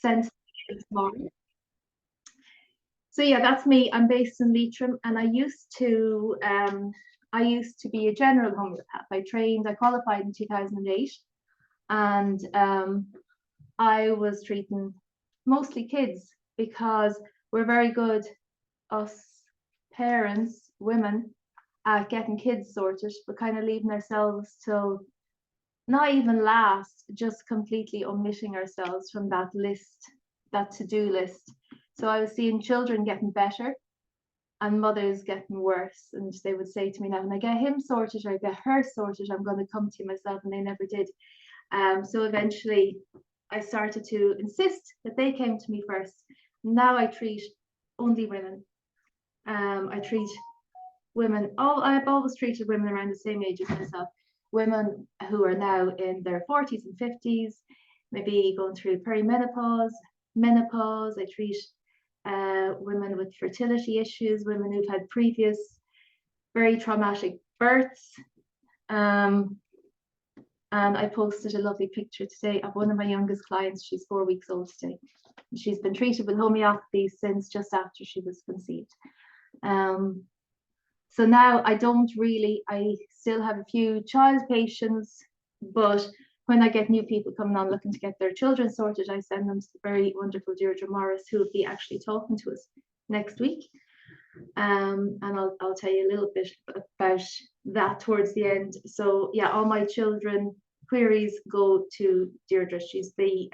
sent this morning. So yeah, that's me. I'm based in Leitrim, and I used to be a general homeopath. I qualified in 2008, and I was treating mostly kids because we're very good, us parents, women, at getting kids sorted, but kind of leaving ourselves till not even last, just completely omitting ourselves from that list, that to-do list. So I was seeing children getting better and mothers getting worse. And they would say to me, now, when I get him sorted or I get her sorted, I'm going to come to you myself. And they never did. So eventually I started to insist that they came to me first. Now I treat only women. I treat women, I've always treated women around the same age as myself. Women who are now in their 40s and 50s, maybe going through perimenopause, menopause. I treat women with fertility issues, women who've had previous very traumatic births. And I posted a lovely picture today of one of my youngest clients. She's 4 weeks old today. She's been treated with homeopathy since just after she was conceived. So now I still have a few child patients, but when I get new people coming on looking to get their children sorted, I send them to the very wonderful Deirdre Morris, who will be actually talking to us next week. And I'll tell you a little bit about that towards the end. So yeah, all my children queries go to Deirdre. She's the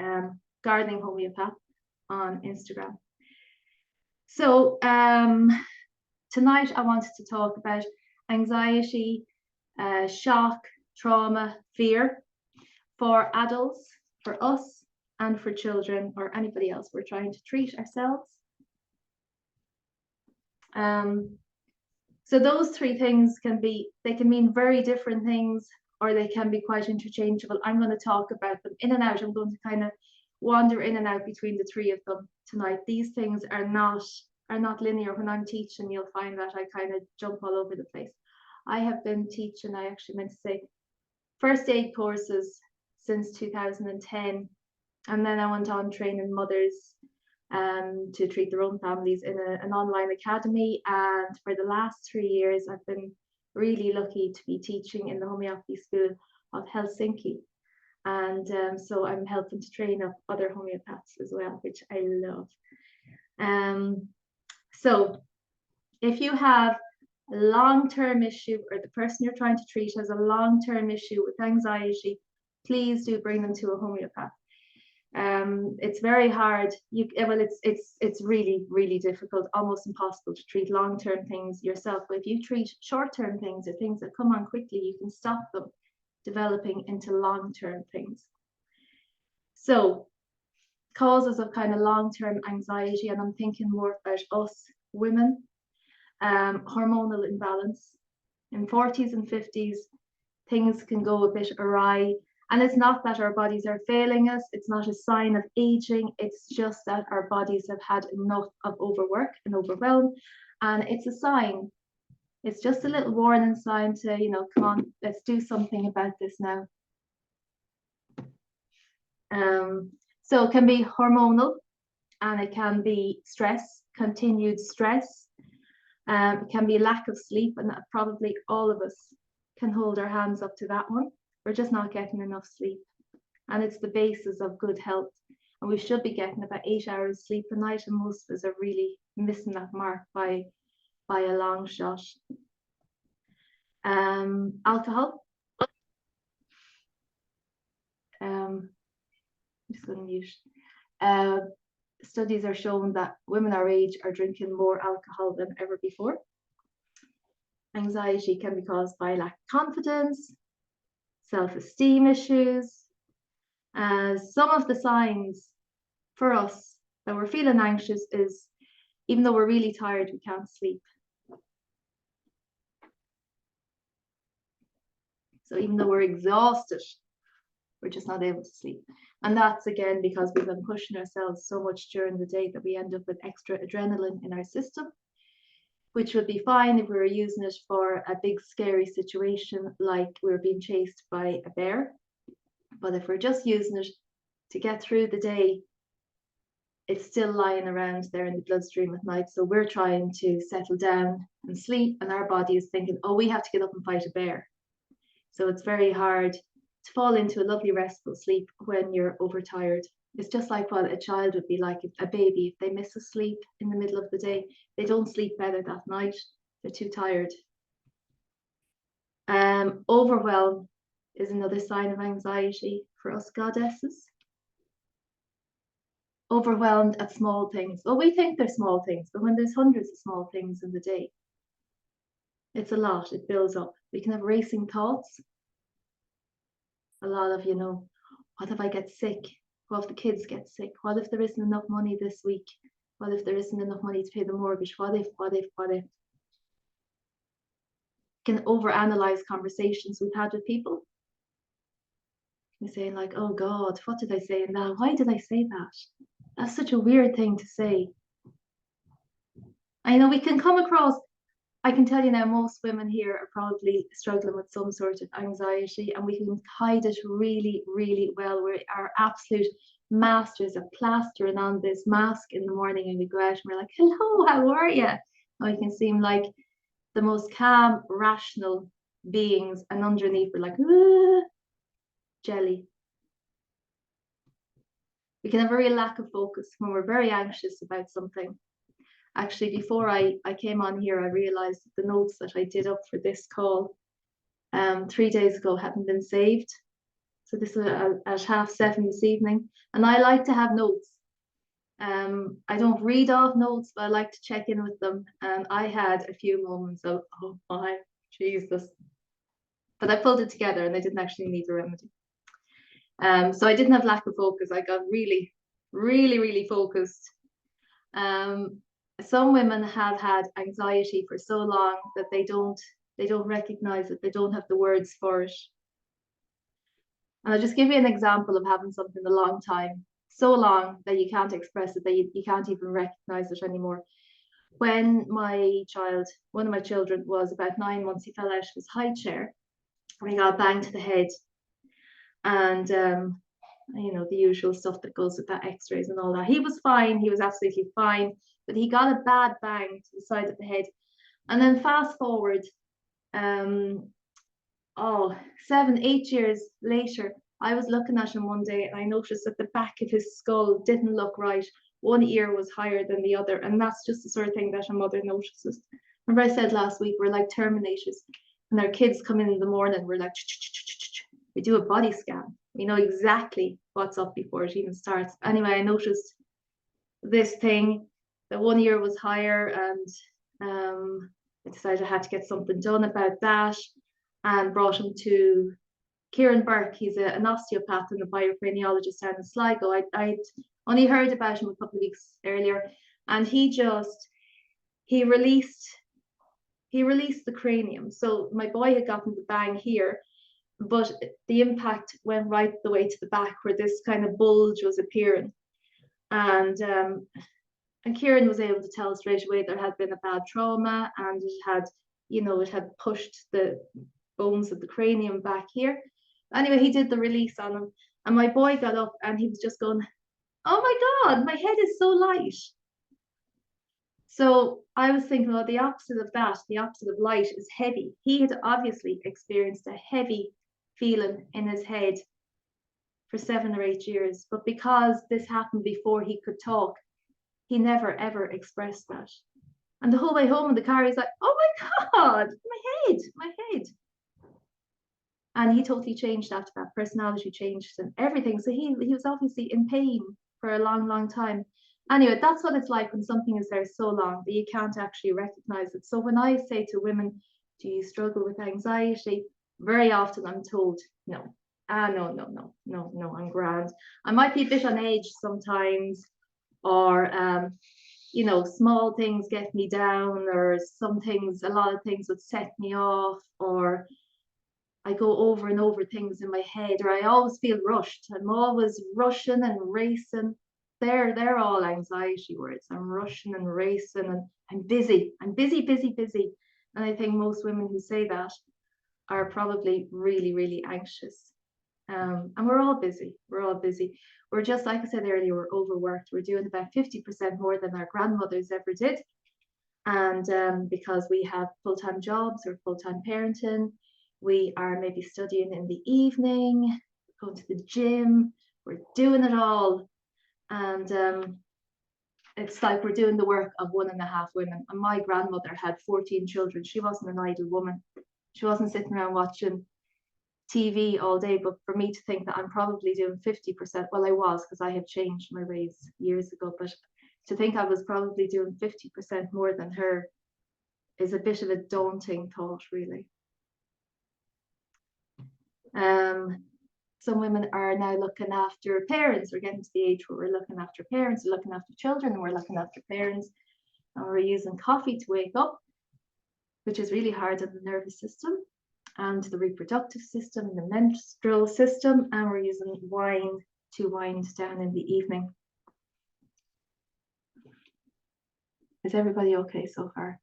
gardening homeopath on Instagram. So tonight I wanted to talk about anxiety, shock, trauma, fear for adults, for us, and for children or anybody else we're trying to treat ourselves. So those three things can mean very different things, or they can be quite interchangeable. I'm going to talk about them in and out. I'm going to kind of wander in and out between the three of them tonight. These things are not linear. When I'm teaching, you'll find that I kind of jump all over the place. I have been teaching, I actually meant to say, first aid courses since 2010, and then I went on training mothers to treat their own families in an online academy. And for the last 3 years, I've been really lucky to be teaching in the homeopathy school of Helsinki. And so I'm helping to train up other homeopaths as well, which I love. So if you have a long-term issue, or the person you're trying to treat has a long-term issue with anxiety, please do bring them to a homeopath. It's very hard. It's really, really difficult, almost impossible to treat long-term things yourself. But if you treat short-term things or things that come on quickly, you can stop them developing into long-term things. So causes of kind of long-term anxiety, and I'm thinking more about us women. Hormonal imbalance. In 40s and 50s, things can go a bit awry. And it's not that our bodies are failing us. It's not a sign of aging. It's just that our bodies have had enough of overwork and overwhelm. And it's a sign. It's just a little warning sign to, come on, let's do something about this now. So it can be hormonal, and it can be stress, continued stress. It can be lack of sleep, and probably all of us can hold our hands up to that one. We're just not getting enough sleep, and it's the basis of good health. And we should be getting about 8 hours sleep a night, and most of us are really missing that mark by a long shot. Alcohol. I'm just going to mute. Studies are showing that women our age are drinking more alcohol than ever before. Anxiety can be caused by lack of confidence, self-esteem issues. Some of the signs for us that we're feeling anxious is, even though we're really tired, we can't sleep. So even though we're exhausted, we're just not able to sleep. And that's again because we've been pushing ourselves so much during the day that we end up with extra adrenaline in our system, which would be fine if we were using it for a big scary situation like we were being chased by a bear. But if we're just using it to get through the day, it's still lying around there in the bloodstream at night. So we're trying to settle down and sleep, and our body is thinking, oh, we have to get up and fight a bear. So it's very hard to fall into a lovely restful sleep when you're overtired. It's just like what a child would be like, a baby. If they miss a sleep in the middle of the day, they don't sleep better that night. They're too tired. Overwhelm is another sign of anxiety for us goddesses. Overwhelmed at small things. Well, we think they're small things, but when there's hundreds of small things in the day, it's a lot. It builds up. We can have racing thoughts. A lot of, what if I get sick? What if the kids get sick? What if there isn't enough money this week? What if there isn't enough money to pay the mortgage? What if? Can overanalyze conversations we've had with people. You're saying like, oh God, what did I say in that? Why did I say that? That's such a weird thing to say. I know we can come across, I can tell you now, most women here are probably struggling with some sort of anxiety, and we can hide it really, really well. We are absolute masters of plastering on this mask in the morning, and we go out and we're like, hello, how are you? And we can seem like the most calm, rational beings, and underneath we're like, jelly. We can have a real lack of focus when we're very anxious about something. Actually, before I came on here, I realized that the notes that I did up for this call 3 days ago hadn't been saved. So this was at 7:30 this evening. And I like to have notes. I don't read off notes, but I like to check in with them. And I had a few moments of, oh my Jesus. But I pulled it together and I didn't actually need a remedy. So I didn't have lack of focus. I got really, really, really focused. Some women have had anxiety for so long that they don't recognize it. They don't have the words for it. And I'll just give you an example of having something a long time, so long that you can't express it, that you can't even recognize it anymore. When one of my children was about 9 months, he fell out of his high chair and he got banged to the head. And the usual stuff that goes with that, x-rays and all that. He was fine, he was absolutely fine, but he got a bad bang to the side of the head. And then fast forward 7, 8 years later, I was looking at him one day and I noticed that the back of his skull didn't look right. One ear was higher than the other, and that's just the sort of thing that a mother notices. Remember I said last week, we're like Terminators. When our kids come in the morning, we're like, we do a body scan. We know exactly what's up before it even starts. Anyway, I noticed this thing, that one ear was higher, and I decided I had to get something done about that, and brought him to Kieran Burke. He's an osteopath and a biocraniologist down in Sligo. I'd only heard about him a couple of weeks earlier, and he released the cranium. So my boy had gotten the bang here, but the impact went right the way to the back where this kind of bulge was appearing. And Kieran was able to tell straight away there had been a bad trauma, and it had pushed the bones of the cranium back here. Anyway, he did the release on him, and my boy got up and he was just going, oh my God, my head is so light. So I was thinking, well, the opposite of that, the opposite of light, is heavy. He had obviously experienced a heavy feeling in his head for 7 or 8 years, but because this happened before he could talk, he never ever expressed that. And the whole way home in the car, he's like, oh my God, my head. And he totally changed after that. Personality changed and everything. So he was obviously in pain for a long, long time. Anyway, that's what it's like when something is there so long that you can't actually recognize it. So when I say to women, do you struggle with anxiety? Very often I'm told, no. No, I'm grand. I might be a bit on edge sometimes, or small things get me down, or a lot of things would set me off, or I go over and over things in my head, or I always feel rushed. I'm always rushing and racing. They're all anxiety words. I'm rushing and racing, and I'm busy. I'm busy. And I think most women who say that are probably really, really anxious. And we're all busy. We're all busy. We're just, like I said earlier, we're overworked. We're doing about 50% more than our grandmothers ever did. And because we have full-time jobs or full-time parenting, we are maybe studying in the evening, going to the gym, we're doing it all. And it's like we're doing the work of 1.5 women. And my grandmother had 14 children. She wasn't an idle woman. She wasn't sitting around watching TV all day. But for me to think that I'm probably doing 50%, well, I was, because I have changed my ways years ago, but to think I was probably doing 50% more than her is a bit of a daunting thought, really. Some women are now looking after parents. We're getting to the age where we're looking after parents, we're looking after children, and we're looking after parents, and we're using coffee to wake up, which is really hard on the nervous system and the reproductive system, the menstrual system, and we're using wine to wind down in the evening. Is everybody okay so far?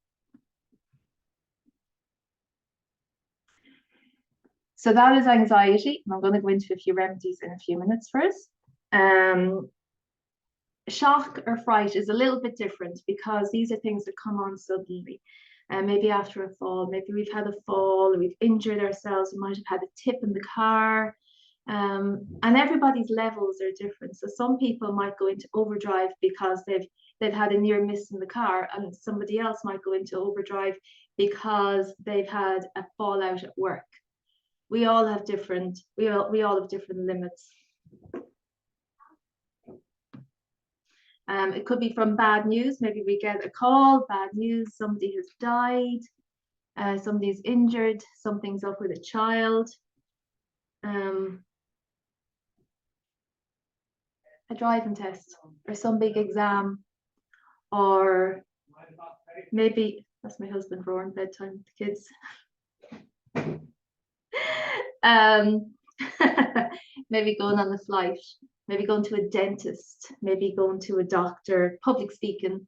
So that is anxiety, and I'm going to go into a few remedies in a few minutes for us. Shock or fright is a little bit different because these are things that come on suddenly. Maybe after a fall, maybe we've had a fall, or we've injured ourselves, we might have had a tip in the car. And everybody's levels are different. So some people might go into overdrive because they've had a near miss in the car, and somebody else might go into overdrive because they've had a fallout at work. We all have different limits. It could be from bad news. Maybe we get a call, bad news, somebody has died, somebody's injured, something's up with a child. A driving test or some big exam, or maybe that's my husband roaring bedtime, the kids. Maybe going on a flight, maybe going to a dentist, maybe going to a doctor, public speaking,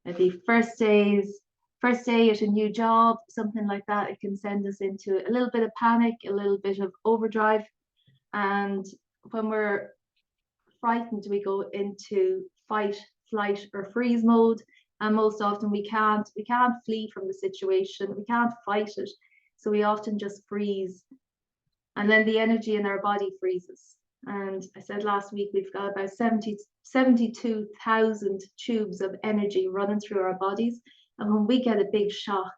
maybe first day at a new job, something like that. It can send us into a little bit of panic, a little bit of overdrive. And when we're frightened, we go into fight, flight, or freeze mode. And most often we can't flee from the situation, we can't fight it. So we often just freeze. And then the energy in our body freezes. And I said last week, we've got about 72,000 tubes of energy running through our bodies. And when we get a big shock,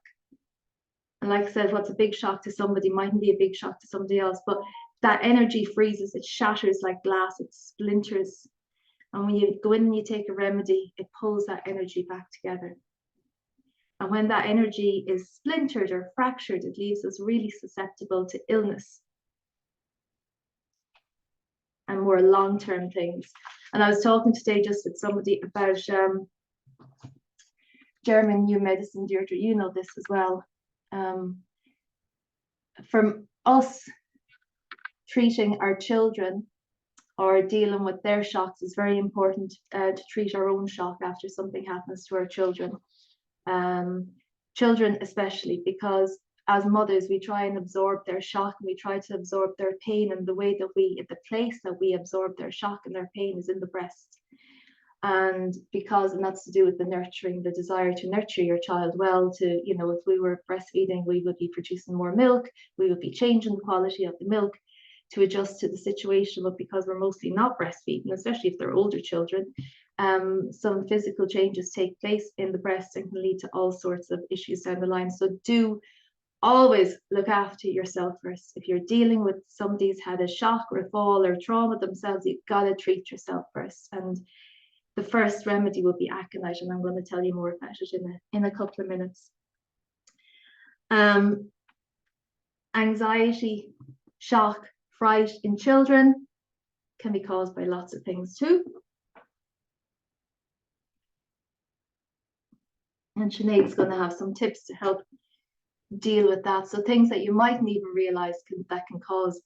and like I said, what's a big shock to somebody mightn't be a big shock to somebody else, but that energy freezes, it shatters like glass, it splinters. And when you go in and you take a remedy, it pulls that energy back together. And when that energy is splintered or fractured, it leaves us really susceptible to illness and more long-term things. And I was talking today just with somebody about German new medicine. Deirdre, you know this as well. From us treating our children or dealing with their shocks, is very important to treat our own shock after something happens to our children. Children especially, because as mothers, we try and absorb their shock, and we try to absorb their pain, and the place that we absorb their shock and their pain is in the breast. And that's to do with the nurturing, the desire to nurture your child well, if we were breastfeeding, we would be producing more milk, we would be changing the quality of the milk to adjust to the situation. But because we're mostly not breastfeeding, especially if they're older children, some physical changes take place in the breast and can lead to all sorts of issues down the line. So do always look after yourself first. If you're dealing with somebody's had a shock or a fall or trauma themselves, you've got to treat yourself first. And the first remedy will be aconite, and I'm going to tell you more about it in a couple of minutes. Anxiety, shock, fright in children can be caused by lots of things too. And Sinead's going to have some tips to help deal with that. So things that you mightn't even realize that can cause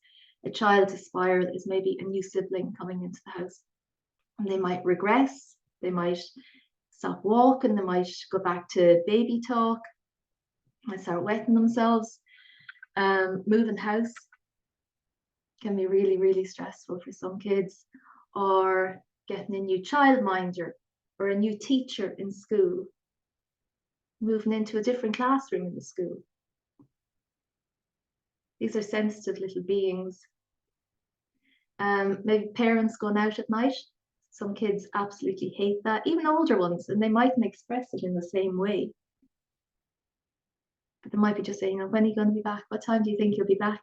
a child to spiral is maybe a new sibling coming into the house. And they might regress, they might stop walking, they might go back to baby talk, might start wetting themselves, moving house. can be really, really stressful for some kids, or getting a new childminder or a new teacher in school, moving into a different classroom in the school. These are sensitive little beings. Maybe parents going out at night. Some kids absolutely hate that, even older ones, and they mightn't express it in the same way. But they might be just saying, when are you going to be back? What time do you think you'll be back?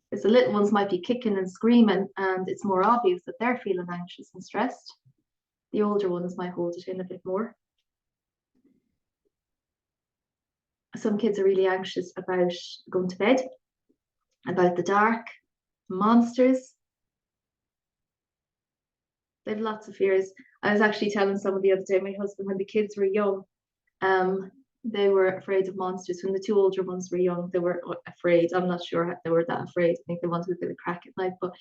Because the little ones might be kicking and screaming, and it's more obvious that they're feeling anxious and stressed. The older ones might hold it in a bit more. Some kids are really anxious about going to bed, about the dark, monsters. They have lots of fears. I was actually telling someone the other day, my husband, when the kids were young, they were afraid of monsters. When the two older ones were young, they were afraid. I'm not sure they were that afraid. I think they wanted a bit of crack at night, but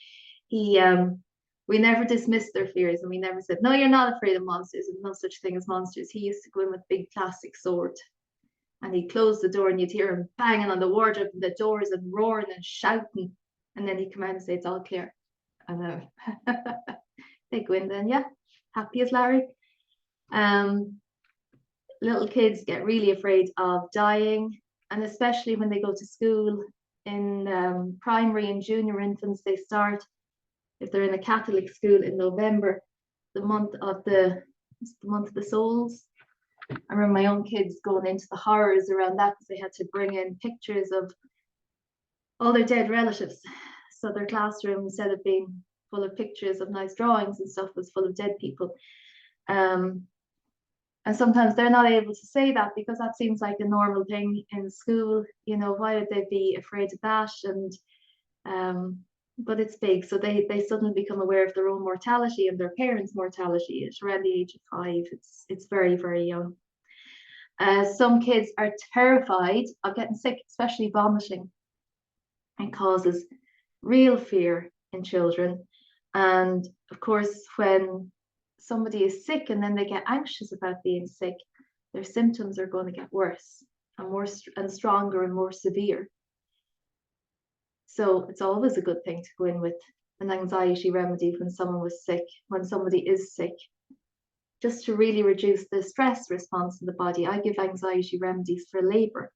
we never dismissed their fears, and we never said, no, you're not afraid of monsters. There's no such thing as monsters. He used to go in with a big plastic sword, and he'd close the door, and you'd hear him banging on the wardrobe and the doors and roaring and shouting, and then he'd come out and say, it's all clear. And they go in then, yeah, happy as Larry. Little kids get really afraid of dying, and especially when they go to school in primary and junior infants, they start, if they're in a Catholic school, in November, the month of the souls. I remember my own kids going into the horrors around that, because they had to bring in pictures of all their dead relatives. So their classroom, instead of being full of pictures of nice drawings and stuff, was full of dead people. And sometimes they're not able to say that, because that seems like a normal thing in school. Why would they be afraid of that? And but it's big, so they suddenly become aware of their own mortality and their parents' mortality at around the age of 5. It's very, very young. Some kids are terrified of getting sick, especially vomiting. It causes real fear in children. And of course, when somebody is sick and then they get anxious about being sick, their symptoms are going to get worse and stronger and more severe. So it's always a good thing to go in with an anxiety remedy when somebody is sick, just to really reduce the stress response in the body. I give anxiety remedies for labor.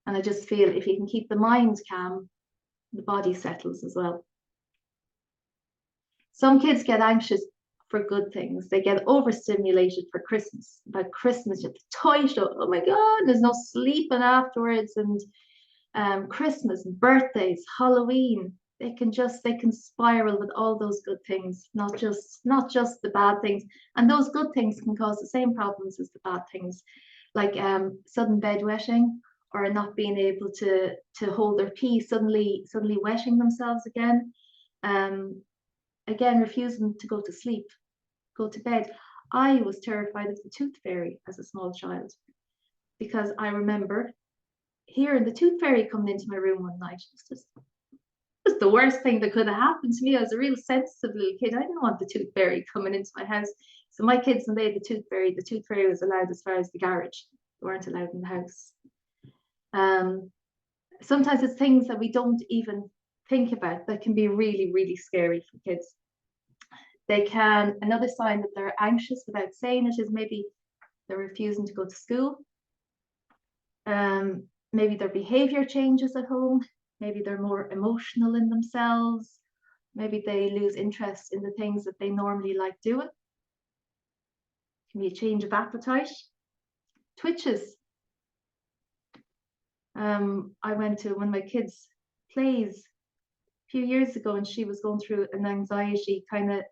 And I just feel if you can keep the mind calm, the body settles as well. Some kids get anxious for good things. They get overstimulated for Christmas. About Christmas, you have the toy show. Oh my God, there's no sleeping afterwards. And Christmas, birthdays, Halloween. They can spiral with all those good things, not just the bad things. And those good things can cause the same problems as the bad things, like sudden bedwetting, or not being able to hold their pee, suddenly wetting themselves again. Again, refusing to go to sleep, go to bed. I was terrified of the tooth fairy as a small child, because I remember hearing the tooth fairy coming into my room one night. It was the worst thing that could have happened to me. I was a real sensitive little kid. I didn't want the tooth fairy coming into my house. So my kids, when they had the tooth fairy was allowed as far as the garage. They weren't allowed in the house. Sometimes it's things that we don't even think about that can be really, really scary for kids. Another sign that they're anxious without saying it is maybe they're refusing to go to school. Maybe their behavior changes at home. Maybe they're more emotional in themselves. Maybe they lose interest in the things that they normally like doing. It can be a change of appetite. Twitches. I went to one of my kids' plays a few years ago, and she was going through an anxiety kind of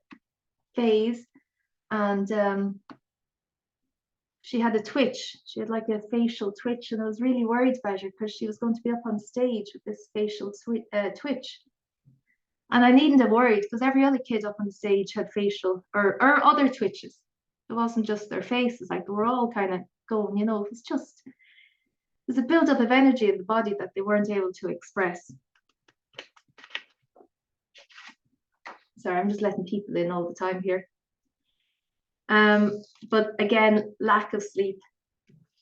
phase, and she had a twitch. She had like a facial twitch, and I was really worried about her, because she was going to be up on stage with this facial twitch. And I needn't have worried, because every other kid up on stage had facial or other twitches. It wasn't just their faces, like they were all kind of going, there's a buildup of energy in the body that they weren't able to express. Sorry, I'm just letting people in all the time here. But again, lack of sleep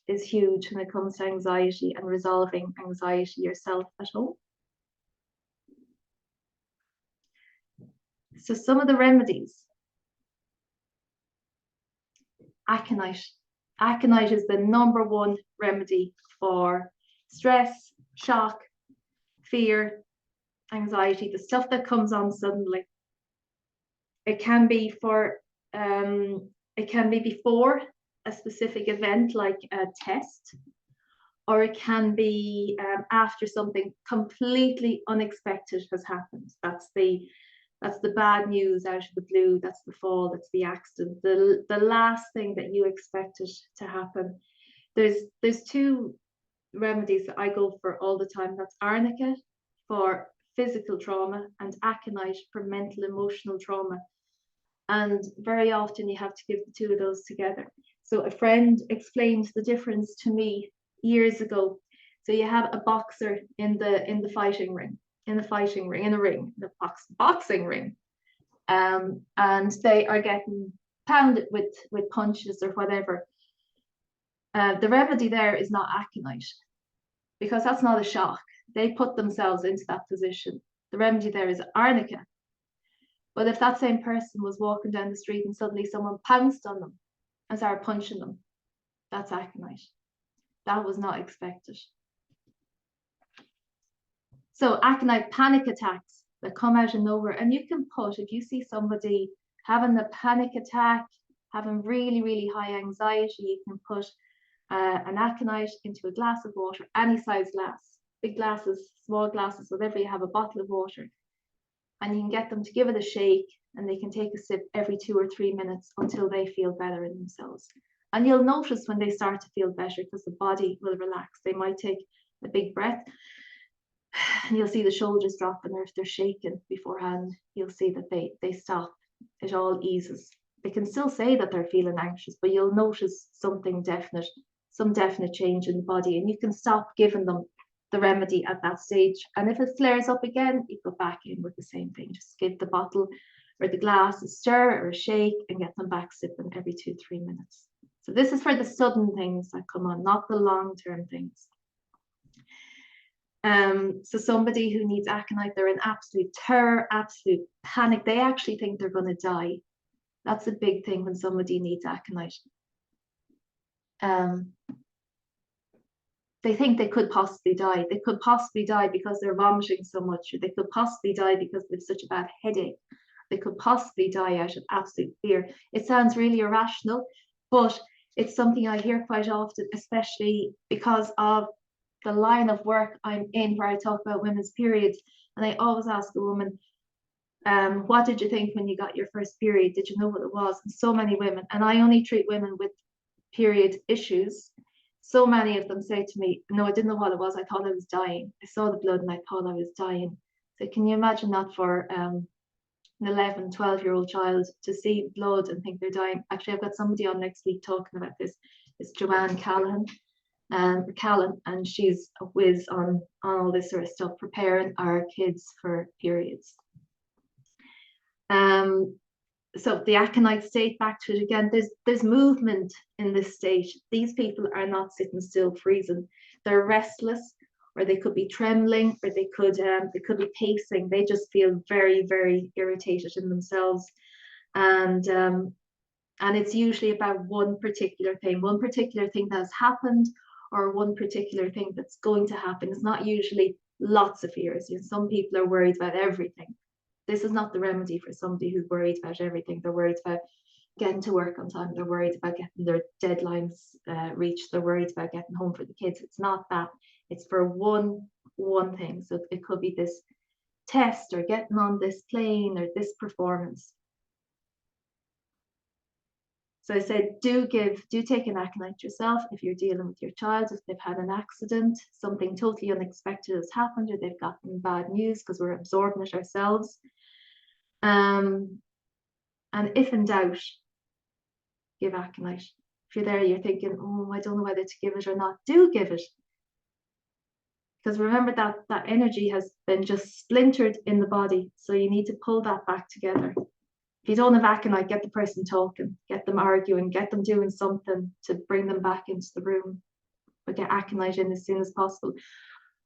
is huge when it comes to anxiety and resolving anxiety yourself at home. So some of the remedies, aconite. Aconite is the #1 remedy for stress, shock, fear, anxiety, the stuff that comes on suddenly. It can be for it can be before a specific event like a test, or it can be after something completely unexpected has happened. That's the bad news out of the blue. That's the fall. That's the accident. The last thing that you expected to happen. There's 2 remedies that I go for all the time. That's arnica for physical trauma and aconite for mental emotional trauma. And very often you have to give the 2 of those together. So a friend explained the difference to me years ago. So you have a boxer in the fighting ring, in a ring, the boxing ring, and they are getting pounded with punches or whatever. The remedy there is not aconite, because that's not a shock. They put themselves into that position. The remedy there is arnica. But if that same person was walking down the street and suddenly someone pounced on them and started punching them, that's aconite. That was not expected. So aconite, panic attacks that come out of nowhere. And you can put, if you see somebody having a panic attack, having really, really high anxiety, you can put an aconite into a glass of water, any size glass, big glasses, small glasses, whatever you have, a bottle of water. And you can get them to give it a shake, and they can take a sip every 2 or 3 minutes until they feel better in themselves. And you'll notice when they start to feel better, because the body will relax. They might take a big breath, and you'll see the shoulders drop, and if they're shaken beforehand, you'll see that they stop. It all eases. They can still say that they're feeling anxious, but you'll notice something definite, some definite change in the body, and you can stop giving them the remedy at that stage. And if it flares up again, you go back in with the same thing. Just give the bottle or the glass a stir or a shake and get them back sipping every 2 or 3 minutes. So this is for the sudden things that come on, not the long-term things. So somebody who needs aconite, they're in absolute terror, absolute panic. They actually think they're going to die. That's a big thing when somebody needs aconite. They think they could possibly die. They could possibly die because they're vomiting so much, or they could possibly die because they've such a bad headache. They could possibly die out of absolute fear. It sounds really irrational, but it's something I hear quite often, especially because of the line of work I'm in, where I talk about women's periods. And I always ask a woman, what did you think when you got your first period? Did you know what it was? And so many women, and I only treat women with period issues, so many of them say to me, no, I didn't know what it was. I thought I was dying. I saw the blood and I thought I was dying. So can you imagine that for an 11, 12-year-old child to see blood and think they're dying? Actually, I've got somebody on next week talking about this. It's Joanne Callan, and she's a whiz on all this sort of stuff, preparing our kids for periods. So the aconite state, back to it again, there's movement in this state. These people are not sitting still freezing. They're restless, or they could be trembling, or they could be pacing. They just feel very, very irritated in themselves. And it's usually about one particular thing that has happened, or one particular thing that's going to happen. It's not usually lots of fears. You know, some people are worried about everything. This is not the remedy for somebody who's worried about everything. They're worried about getting to work on time. They're worried about getting their deadlines reached. They're worried about getting home for the kids. It's not that. It's for one thing. So it could be this test, or getting on this plane, or this performance. So I said, do take an aconite yourself if you're dealing with your child, if they've had an accident, something totally unexpected has happened, or they've gotten bad news because we're absorbing it ourselves. And if in doubt, give aconite. If you're there, you're thinking, oh, I don't know whether to give it or not, do give it. Because remember that energy has been just splintered in the body. So you need to pull that back together. If you don't have aconite, get the person talking, get them arguing, get them doing something to bring them back into the room, but get aconite in as soon as possible.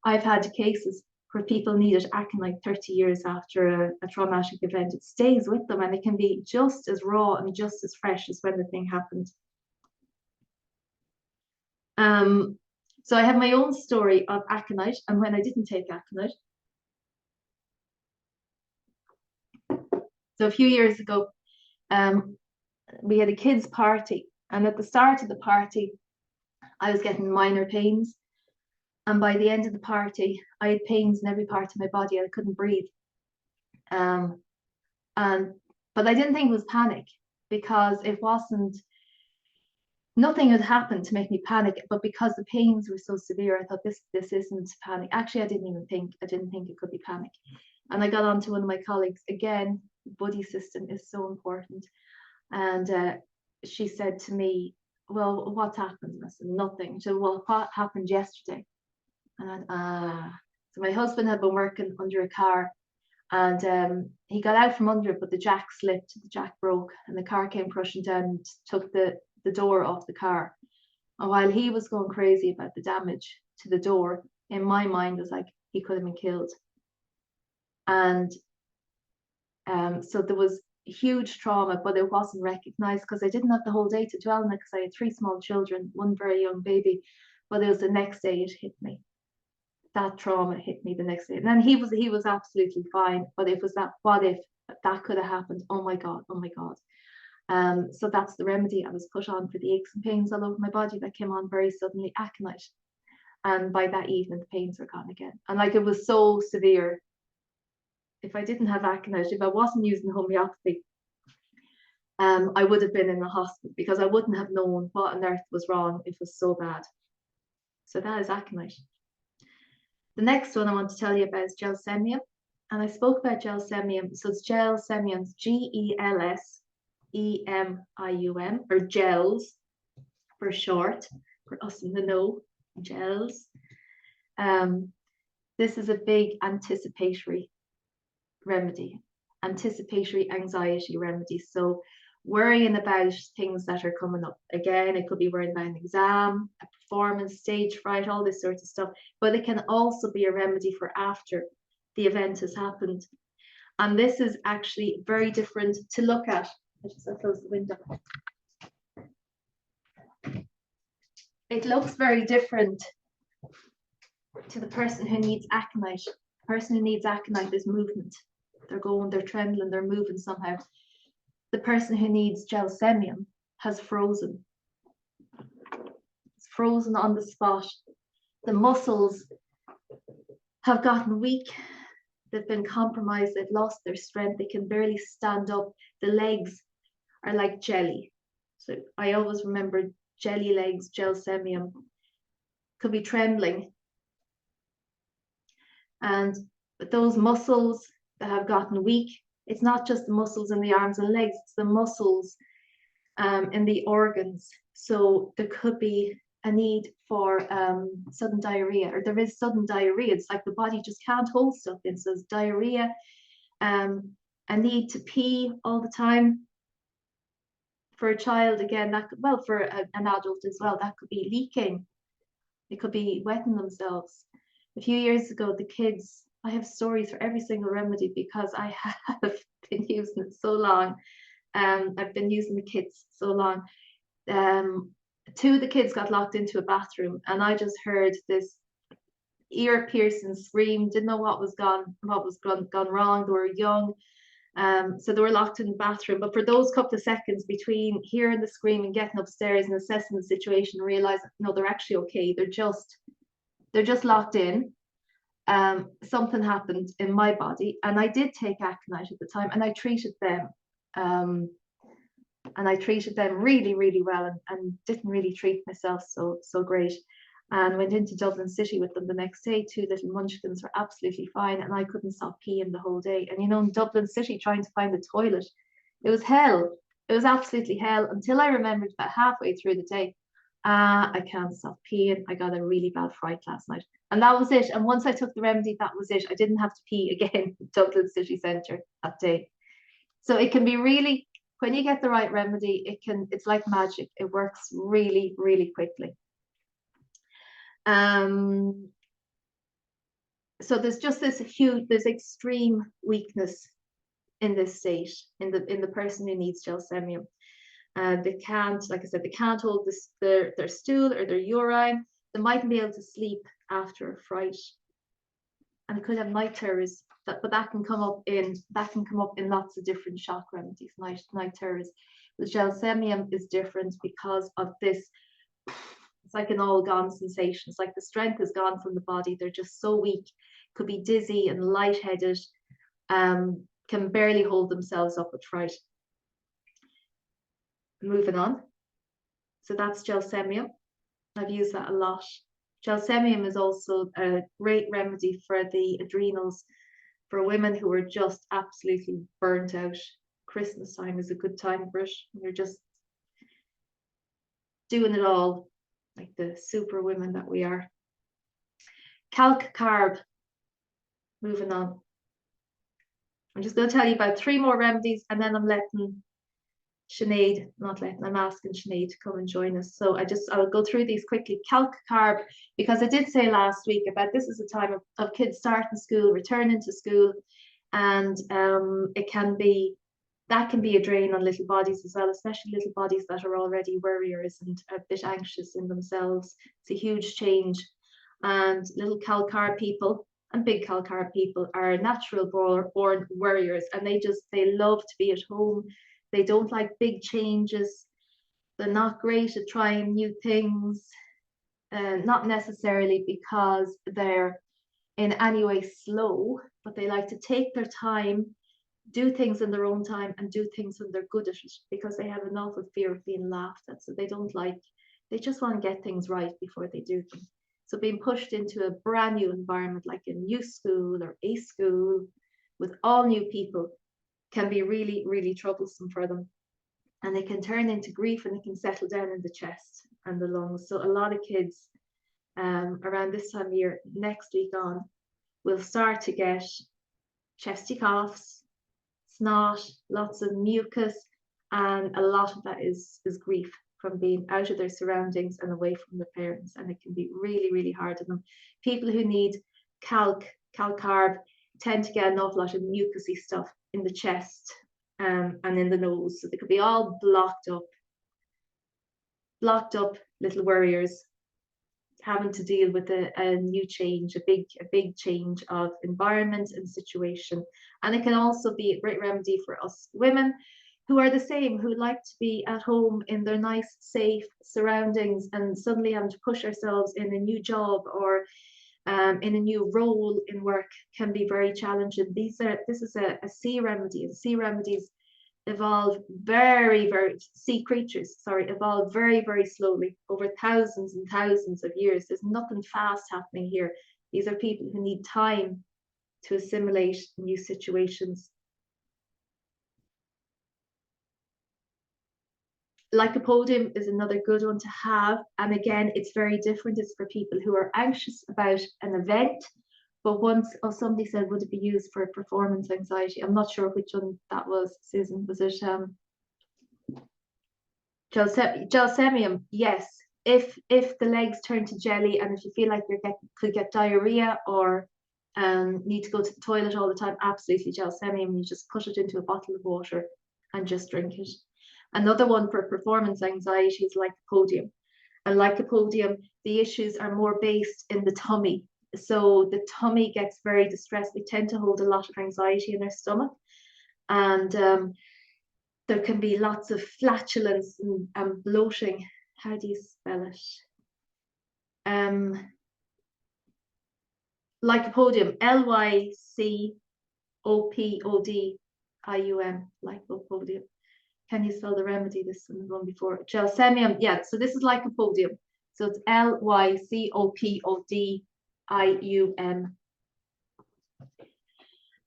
I've had cases where people needed aconite 30 years after a traumatic event. It stays with them, and it can be just as raw and just as fresh as when the thing happened. So I have my own story of aconite and when I didn't take aconite. So a few years ago, we had a kids' party, and at the start of the party, I was getting minor pains. And by the end of the party, I had pains in every part of my body. I couldn't breathe. But I didn't think it was panic, because it wasn't, nothing had happened to make me panic, but because the pains were so severe, I thought this isn't panic. Actually, I didn't think it could be panic. And I got on to one of my colleagues. Again, buddy system is so important. And she said to me, well, what's happened? I said, nothing. She said, well, what happened yesterday? And so my husband had been working under a car, and he got out from under it, but the jack slipped, the jack broke, and the car came crushing down and took the door off the car. And while he was going crazy about the damage to the door, in my mind, it was like he could have been killed. And so there was huge trauma, but it wasn't recognized because I didn't have the whole day to dwell on it, because I had 3 small children, 1 very young baby. But it was the next day it hit me. That trauma hit me the next day. And then he was absolutely fine, but it was that what if that could have happened. Oh my God, oh my God. So that's the remedy I was put on for the aches and pains all over my body that came on very suddenly, aconite. And by that evening, the pains were gone again. And like, it was so severe. If I didn't have aconite, if I wasn't using homeopathy, I would have been in the hospital, because I wouldn't have known what on earth was wrong. It was so bad. So that is aconite. The next one I want to tell you about is gelsemium. And I spoke about gelsemium. So it's gelsemium, Gelsemium, or gels for short, for us in the know, gels. This is a big anticipatory remedy, anticipatory anxiety remedy. So worrying about things that are coming up. Again, it could be worrying about an exam, a performance, stage fright, all this sort of stuff. But it can also be a remedy for after the event has happened. And this is actually very different to look at. I just close the window. It looks very different to the person who needs aconite. The person who needs aconite is movement. They're trembling, they're moving somehow. The person who needs gelsemium has frozen. It's frozen on the spot. The muscles have gotten weak. They've been compromised. They've lost their strength. They can barely stand up. The legs are like jelly. So I always remember jelly legs, gelsemium. Could be trembling. And those muscles that have gotten weak, it's not just the muscles in the arms and legs, it's the muscles in the organs. So there could be a need for sudden diarrhea, or there is sudden diarrhea. It's like the body just can't hold stuff in. So it's diarrhea, a need to pee all the time. For a child, again, that could, well, for an adult as well, that could be leaking. It could be wetting themselves. A few years ago, the kids, I have stories for every single remedy because I have been using it so long. I've been using the kits so long. 2 of the kids got locked into a bathroom, and I just heard this ear-piercing scream. Didn't know what was gone wrong. They were young, so they were locked in the bathroom. But for those couple of seconds between hearing the scream and getting upstairs and assessing the situation, realizing no, they're actually okay. They're just locked in. Something happened in my body, and I did take aconite at the time, and I treated them. And I treated them really, really well, and didn't really treat myself so great. And went into Dublin City with them the next day. 2 little munchkins were absolutely fine, and I couldn't stop peeing the whole day. And in Dublin City, trying to find a toilet, it was hell. It was absolutely hell, until I remembered about halfway through the day, I can't stop peeing. I got a really bad fright last night. And that was it. And once I took the remedy, that was it. I didn't have to pee again in Dublin City Centre that day. So it can be really, when you get the right remedy, it's like magic. It works really, really quickly. So there's just this huge, there's extreme weakness in this state, in the person who needs gelsemium. They can't, like I said, they can't hold their stool or their urine. They mightn't be able to sleep after a fright, and it could have night terrors. But that can come up in lots of different shock remedies. Night terrors. The gelsemium is different because of this. It's like an all gone sensation. It's like the strength is gone from the body. They're just so weak. Could be dizzy and lightheaded. Can barely hold themselves up with fright. Moving on. So that's gelsemium. I've used that a lot. Gelsemium is also a great remedy for the adrenals for women who are just absolutely burnt out. Christmas time is a good time for it. You're just doing it all, like the super women that we are. Calc carb. Moving on. I'm just going to tell you about 3 more remedies, and then I'm asking Sinead to come and join us. So I'll go through these quickly. Calc carb, because I did say last week about this is a time of kids starting school, returning to school, and that can be a drain on little bodies as well, especially little bodies that are already worriers and a bit anxious in themselves. It's a huge change. And little calc carb people and big calc carb people are natural born worriers, and they love to be at home. They don't like big changes. They're not great at trying new things, not necessarily because they're in any way slow, but they like to take their time, do things in their own time, and do things when they're good at it, because they have an awful fear of being laughed at. So they just want to get things right before they do them. So being pushed into a brand new environment, like a new school or a school with all new people, can be really, really troublesome for them. And it can turn into grief, and it can settle down in the chest and the lungs. So a lot of kids around this time of year, next week on, will start to get chesty coughs, snot, lots of mucus, and a lot of that is grief from being out of their surroundings and away from their parents. And it can be really, really hard on them. People who need calc carb tend to get an awful lot of mucousy stuff in the chest and in the nose. So they could be all blocked up little worriers, having to deal with a new change, a big change of environment and situation. And it can also be a great remedy for us women who are the same, who like to be at home in their nice, safe surroundings, and suddenly having to push ourselves in a new job or in a new role in work can be very challenging. This is a sea remedy, and sea remedies evolve sea creatures evolve very, very slowly over thousands and thousands of years. There's nothing fast happening here. These are people who need time to assimilate new situations. Lycopodium is another good one to have, and again, it's very different. It's for people who are anxious about an event. But once, somebody said, would it be used for performance anxiety? I'm not sure which one that was, Susan. Was it gelsemium? Yes. If the legs turn to jelly, and if you feel like could get diarrhea or need to go to the toilet all the time, absolutely gelsemium. You just put it into a bottle of water and just drink it. Another one for performance anxiety is lycopodium. And lycopodium, the issues are more based in the tummy. So the tummy gets very distressed. We tend to hold a lot of anxiety in our stomach, and there can be lots of flatulence and bloating. How do you spell it? Lycopodium, Lycopodium, lycopodium. Can you spell the remedy? This one before. Gelsemium, yeah. So this is lycopodium. So it's Lycopodium.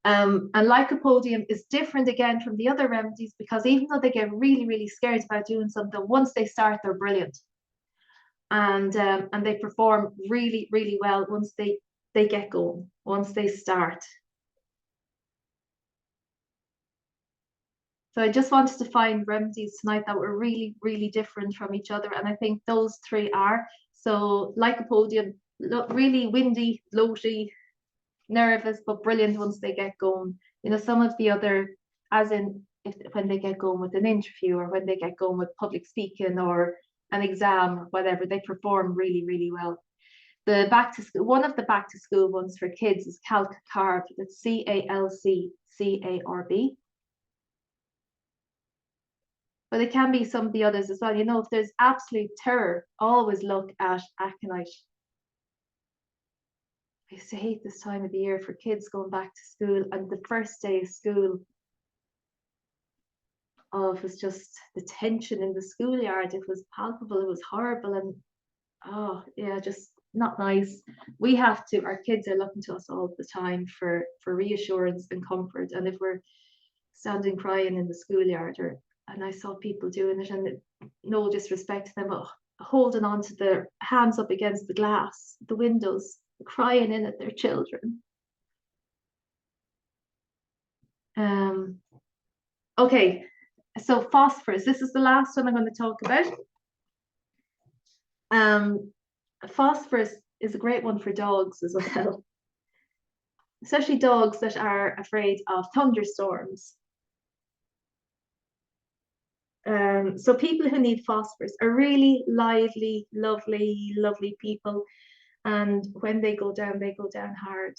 And lycopodium is different again from the other remedies, because even though they get really, really scared about doing something, once they start, they're brilliant. And they perform really, really well once they get going, once they start. So I just wanted to find remedies tonight that were really, really different from each other. And I think those 3 are. So lycopodium, really windy, floaty, nervous but brilliant once they get going. You know, some of the other, as in if when they get going with an interview or when they get going with public speaking or an exam or whatever, they perform really, really well. The back to school, one of the back to school ones for kids is Calc Carb. That's CALCCARB. But it can be some of the others as well. You know, if there's absolute terror, always look at aconite. I used to hate this time of the year for kids going back to school, and the first day of school, oh, it was just the tension in the schoolyard. It was palpable, it was horrible, and oh yeah, just not nice. We have to, our kids are looking to us all the time for reassurance and comfort. And if we're standing crying in the schoolyard, or and I saw people doing it, and no disrespect to them, but holding on to their hands up against the glass, the windows, crying in at their children. Okay, so phosphorus, this is the last one I'm going to talk about. Phosphorus is a great one for dogs as well, especially dogs that are afraid of thunderstorms. So people who need phosphorus are really lively, lovely, lovely people. And when they go down hard.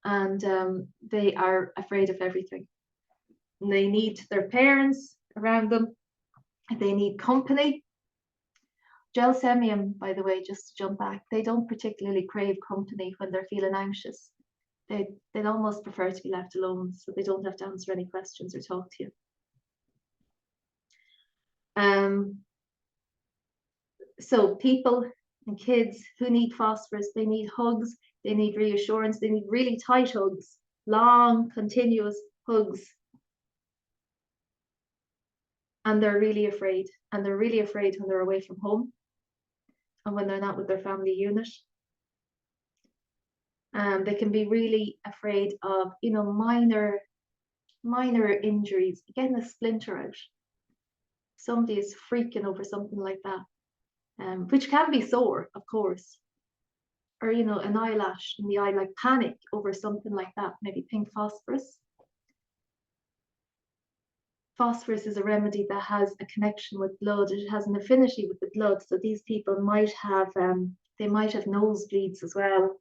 And they are afraid of everything. And they need their parents around them. They need company. Gelsemium, by the way, just to jump back, they don't particularly crave company when they're feeling anxious. They'd almost prefer to be left alone, so they don't have to answer any questions or talk to you. So people and kids who need phosphorus, they need hugs, they need reassurance, they need really tight hugs, long, continuous hugs. And they're really afraid. And they're really afraid when they're away from home and when they're not with their family unit. They can be really afraid of, you know, minor injuries, getting a splinter out. Somebody is freaking over something like that, which can be sore, of course. Or, you know, an eyelash in the eye, like panic over something like that, maybe pink phosphorus. Phosphorus is a remedy that has a connection with blood. It has an affinity with the blood. So these people might have, they might have nosebleeds as well.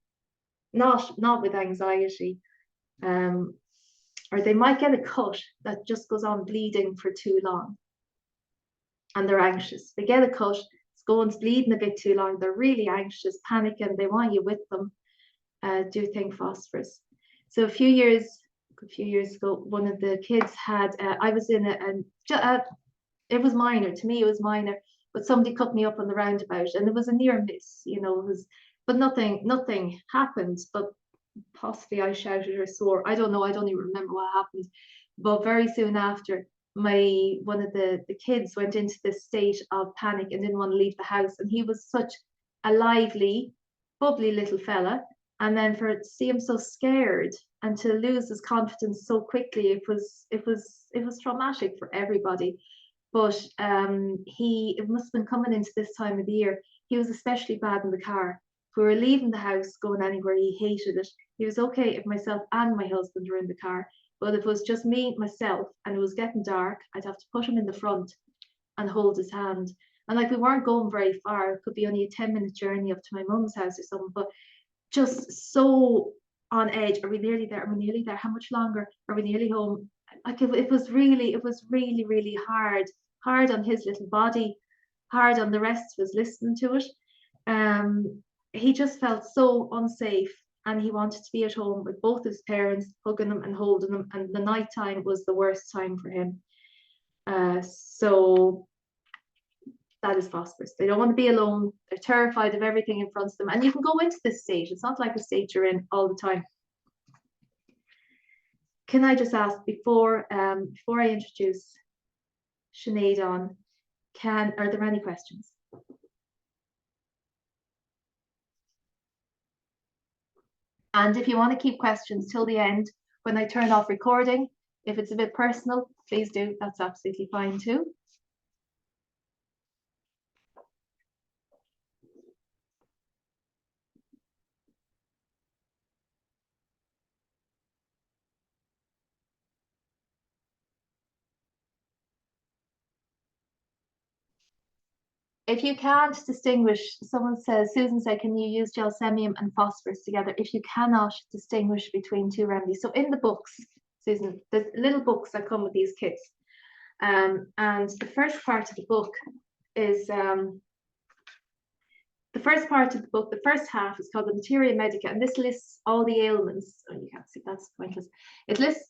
Not with anxiety. Or they might get a cut that just goes on bleeding for too long. And they're anxious. They get a cut, it's going, bleeding a bit too long. They're really anxious, panicking. They want you with them. Do think phosphorus. So a few years ago, one of the kids had, I was in it was minor, to me it was minor, but somebody cut me up on the roundabout and it was a near miss, you know, it was, but nothing happened, but possibly I shouted or swore. I don't know, I don't even remember what happened. But very soon after, one of the kids went into this state of panic and didn't want to leave the house. And he was such a lively, bubbly little fella. And then to see him so scared and to lose his confidence so quickly, it was traumatic for everybody. But it must have been coming into this time of the year. He was especially bad in the car. If we were leaving the house, going anywhere, he hated it. He was okay if myself and my husband were in the car. But if it was just me, myself, and it was getting dark, I'd have to put him in the front and hold his hand. And like we weren't going very far, it could be only a 10-minute journey up to my mum's house or something, but just so on edge. Are we nearly there? Are we nearly there? How much longer? Are we nearly home? Like it was really, really hard on his little body, hard on the rest of us listening to it. He just felt so unsafe and he wanted to be at home with both his parents, hugging them and holding them. And the night time was the worst time for him. So that is phosphorus. They don't want to be alone. They're terrified of everything in front of them. And you can go into this state. It's not like a state you're in all the time. Can I just ask, before I introduce Sinead on, are there any questions? And if you want to keep questions till the end, when I turn off recording, if it's a bit personal, please do. That's absolutely fine too. if you can't distinguish, Susan said, can you use gelsemium and phosphorus together? If you cannot distinguish between two remedies. So in the books, Susan, there's little books that come with these kits. And the first part of the book is, the first half is called the Materia Medica, and this lists all the ailments. Oh, you can't see, that's pointless. It lists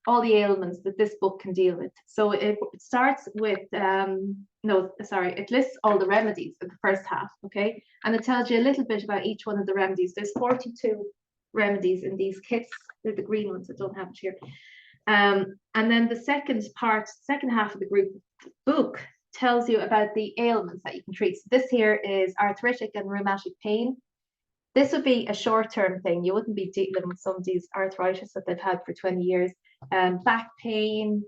all the ailments that this book can deal with. So it starts with, it lists all the remedies in the first half, okay? And it tells you a little bit about each one of the remedies. There's 42 remedies in these kits. They're the green ones, I don't have it here. And then the second half of the book tells you about the ailments that you can treat. So this here is arthritic and rheumatic pain. This would be a short-term thing. You wouldn't be dealing with somebody's arthritis that they've had for 20 years. Back pain,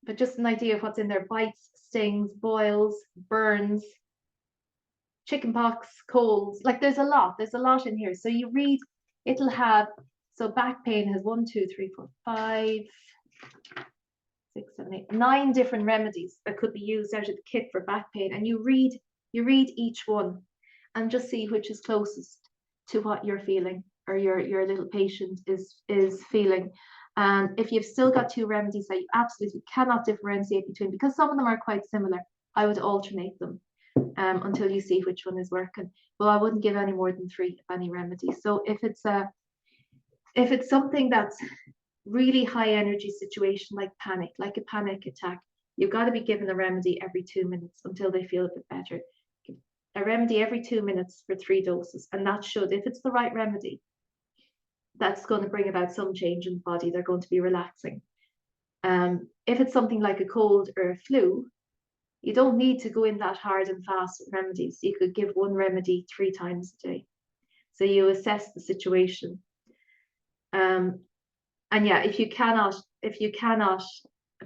but just an idea of what's in there: bites, stings, boils, burns, chickenpox, colds. Like there's a lot in here. So you read, it'll have, so back pain has 1, 2, 3, 4, 5, 6, 7, 8, 9 different remedies that could be used out of the kit for back pain. And you read each one and just see which is closest to what you're feeling or your little patient is feeling. And if you've still got 2 remedies that you absolutely cannot differentiate between, because some of them are quite similar, I would alternate them until you see which one is working. Well, I wouldn't give any more than 3 of any remedy. So if it's something that's really high energy situation, like a panic attack, you've got to be given a remedy every 2 minutes until they feel a bit better. A remedy every 2 minutes for 3 doses, and that should, if it's the right remedy, that's going to bring about some change in the body. They're going to be relaxing. If it's something like a cold or a flu, you don't need to go in that hard and fast with remedies. You could give 1 remedy 3 times a day. So you assess the situation. And yeah, if you cannot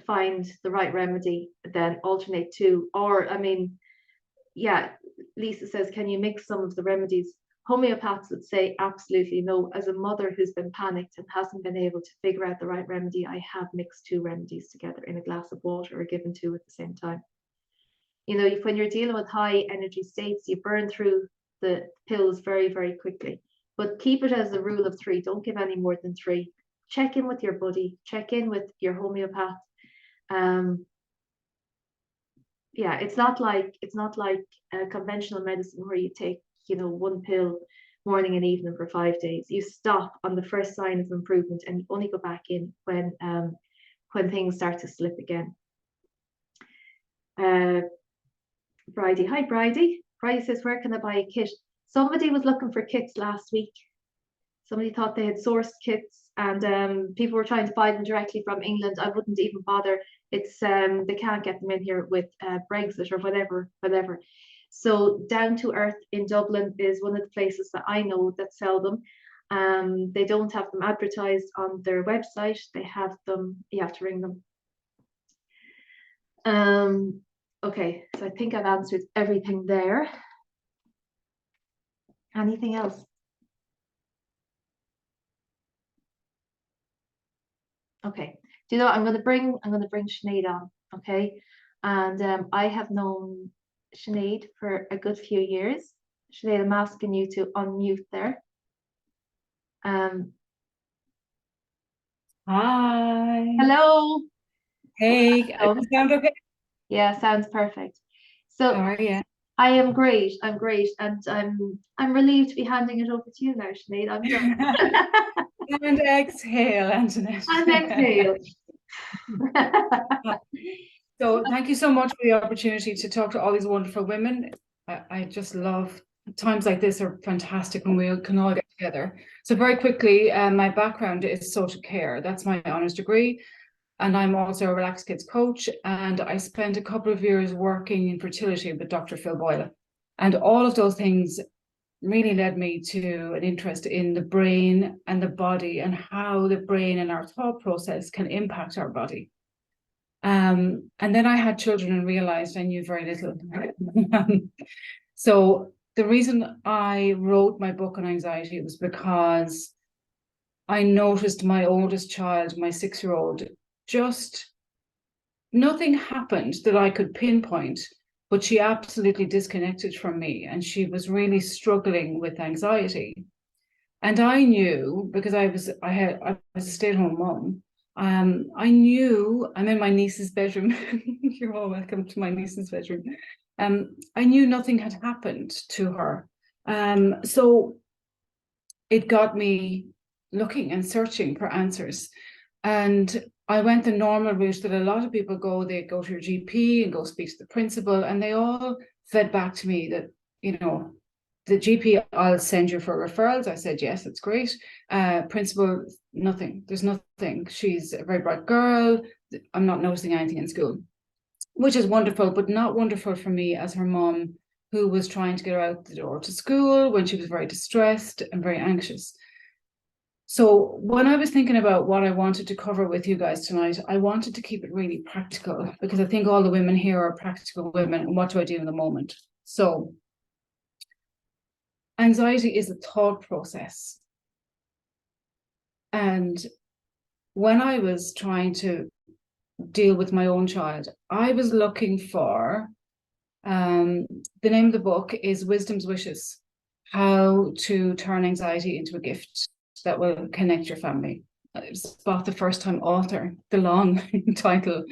find the right remedy, then alternate 2. Or, I mean, yeah, Lisa says, can you mix some of the remedies? Homeopaths would say absolutely no. As a mother who's been panicked and hasn't been able to figure out the right remedy, I have mixed 2 remedies together in a glass of water or given 2 at the same time. You know, when you're dealing with high energy states, you burn through the pills very, very quickly. But keep it as a rule of 3. Don't give any more than 3. Check in with your buddy. Check in with your homeopath. Yeah, it's not like conventional medicine where you take, 1 pill morning and evening for 5 days. You stop on the first sign of improvement, and you only go back in when things start to slip again. Bridie, hi Bridie. Bridie says, where can I buy a kit? Somebody was looking for kits last week. Somebody thought they had sourced kits, and people were trying to buy them directly from England. I wouldn't even bother. It's they can't get them in here with Brexit or whatever. So Down to Earth in Dublin is one of the places that I know that sell them. They don't have them advertised on their website. They have them. You have to ring them. Okay, so I think I've answered everything there. Anything else? Okay. Do you know what? I'm gonna bring Sinead on, okay? And I have known Sinead for a good few years. Sinead, I'm asking you to unmute there. Hi. Hello. Hey, does it sound okay? Yeah, sounds perfect. So How are you? I am great. I'm great, and I'm relieved to be handing it over to you now, Sinead. I'm done. And exhale, Antoinette. And exhale. So thank you so much for the opportunity to talk to all these wonderful women. I just love times like this are fantastic when we can all get together. So very quickly, my background is social care. That's my honours degree. And I'm also a relaxed kids coach. And I spent a couple of years working in fertility with Dr. Phil Boyle. And all of those things really led me to an interest in the brain and the body and how the brain and our thought process can impact our body. And then I had children and realized I knew very little. So the reason I wrote my book on anxiety was because I noticed my oldest child, my 6-year-old, just nothing happened that I could pinpoint, but she absolutely disconnected from me, and she was really struggling with anxiety. And I knew, because I was a stay-at-home mom. I knew I'm in my niece's bedroom. You're all welcome to my niece's bedroom. I knew nothing had happened to her. So it got me looking and searching for answers. And I went the normal route that a lot of people go. They go to your GP and go speak to the principal, and they all fed back to me that, the GP, I'll send you for referrals. I said, yes, that's great. Principal, nothing. There's nothing. She's a very bright girl. I'm not noticing anything in school, which is wonderful, but not wonderful for me as her mom, who was trying to get her out the door to school when she was very distressed and very anxious. So when I was thinking about what I wanted to cover with you guys tonight, I wanted to keep it really practical, because I think all the women here are practical women. And what do I do in the moment? So anxiety is a thought process. And when I was trying to deal with my own child, I was looking for, the name of the book is Wisdom's Wishes: How to Turn Anxiety into a Gift That Will Connect Your Family. It's about the first-time author, the long title.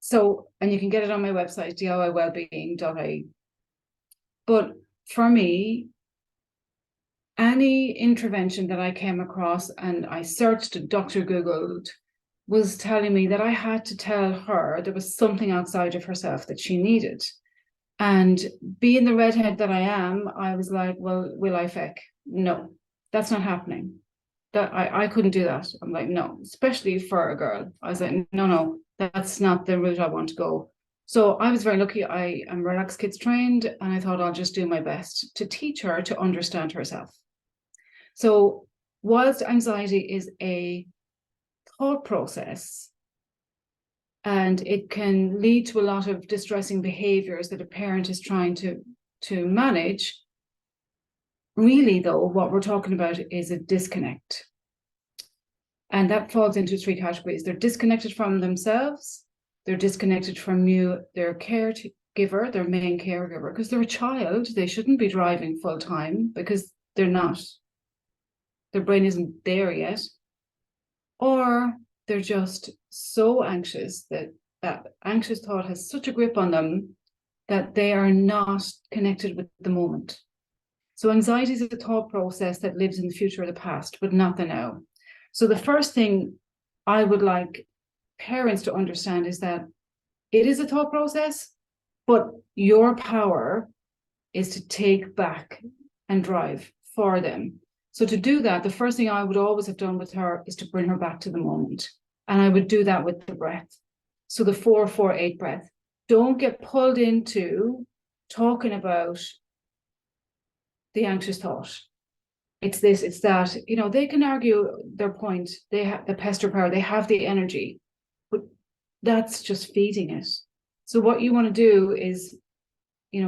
So, and you can get it on my website, diywellbeing.ie. But for me, any intervention that I came across, and I searched, Dr. Googled, was telling me that I had to tell her there was something outside of herself that she needed. And being the redhead that I am, I was like, well, will I feck? No, that's not happening. That I couldn't do that. I'm like, no, especially for a girl. I was like, no, that's not the route I want to go. So I was very lucky. I am Relax Kids trained, and I thought I'll just do my best to teach her to understand herself. So whilst anxiety is a thought process, and it can lead to a lot of distressing behaviors that a parent is trying to manage, really, though, what we're talking about is a disconnect. And that falls into 3 categories. They're disconnected from themselves, they're disconnected from you, their caregiver, their main caregiver, because they're a child. They shouldn't be driving full time, because they're not. Their brain isn't there yet. Or they're just so anxious that that anxious thought has such a grip on them that they are not connected with the moment. So anxiety is a thought process that lives in the future or the past, but not the now. So the first thing I would like parents to understand is that it is a thought process, but your power is to take back and drive for them. So to do that, the first thing I would always have done with her is to bring her back to the moment. And I would do that with the breath. So the 4-4-8 breath. Don't get pulled into talking about the anxious thought. It's this, it's that. They can argue their point. They have the pester power. They have the energy, but that's just feeding it. So what you want to do is,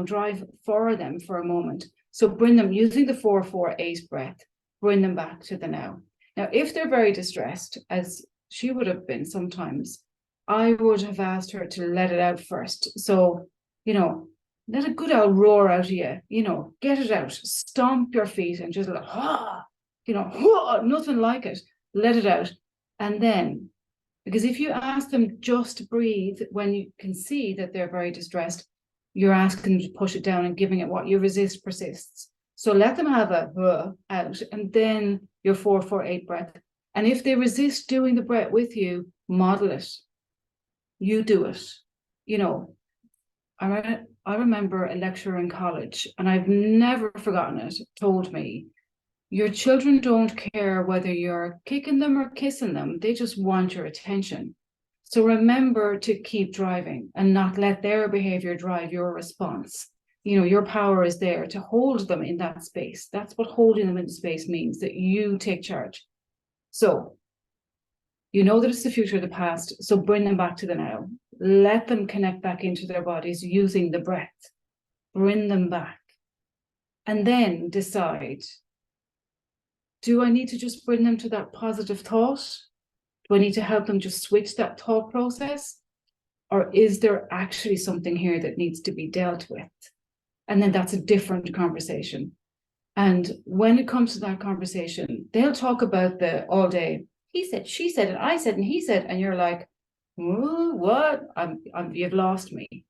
drive for them for a moment. So bring them, using the 4-4-8 breath, bring them back to the now. Now, if they're very distressed, as she would have been sometimes, I would have asked her to let it out first. So, let a good old roar out of you, get it out, stomp your feet and just like, nothing like it, let it out. And then, because if you ask them just to breathe when you can see that they're very distressed, you're asking them to push it down and giving it what you resist persists. So let them have a out, and then your 4-4-8 breath. And if they resist doing the breath with you, model it. You do it. I remember a lecturer in college, and I've never forgotten it, told me, your children don't care whether you're kicking them or kissing them. They just want your attention. So remember to keep driving and not let their behavior drive your response. Your power is there to hold them in that space. That's what holding them in space means, that you take charge. So that it's the future, the past. So bring them back to the now. Let them connect back into their bodies using the breath. Bring them back. And then decide, do I need to just bring them to that positive thought? Do I need to help them just switch that thought process? or is there actually something here that needs to be dealt with? And then that's a different conversation. And when it comes to that conversation, they'll talk about the all day, he said, she said, and I said, and he said, and you're like, what? You've lost me.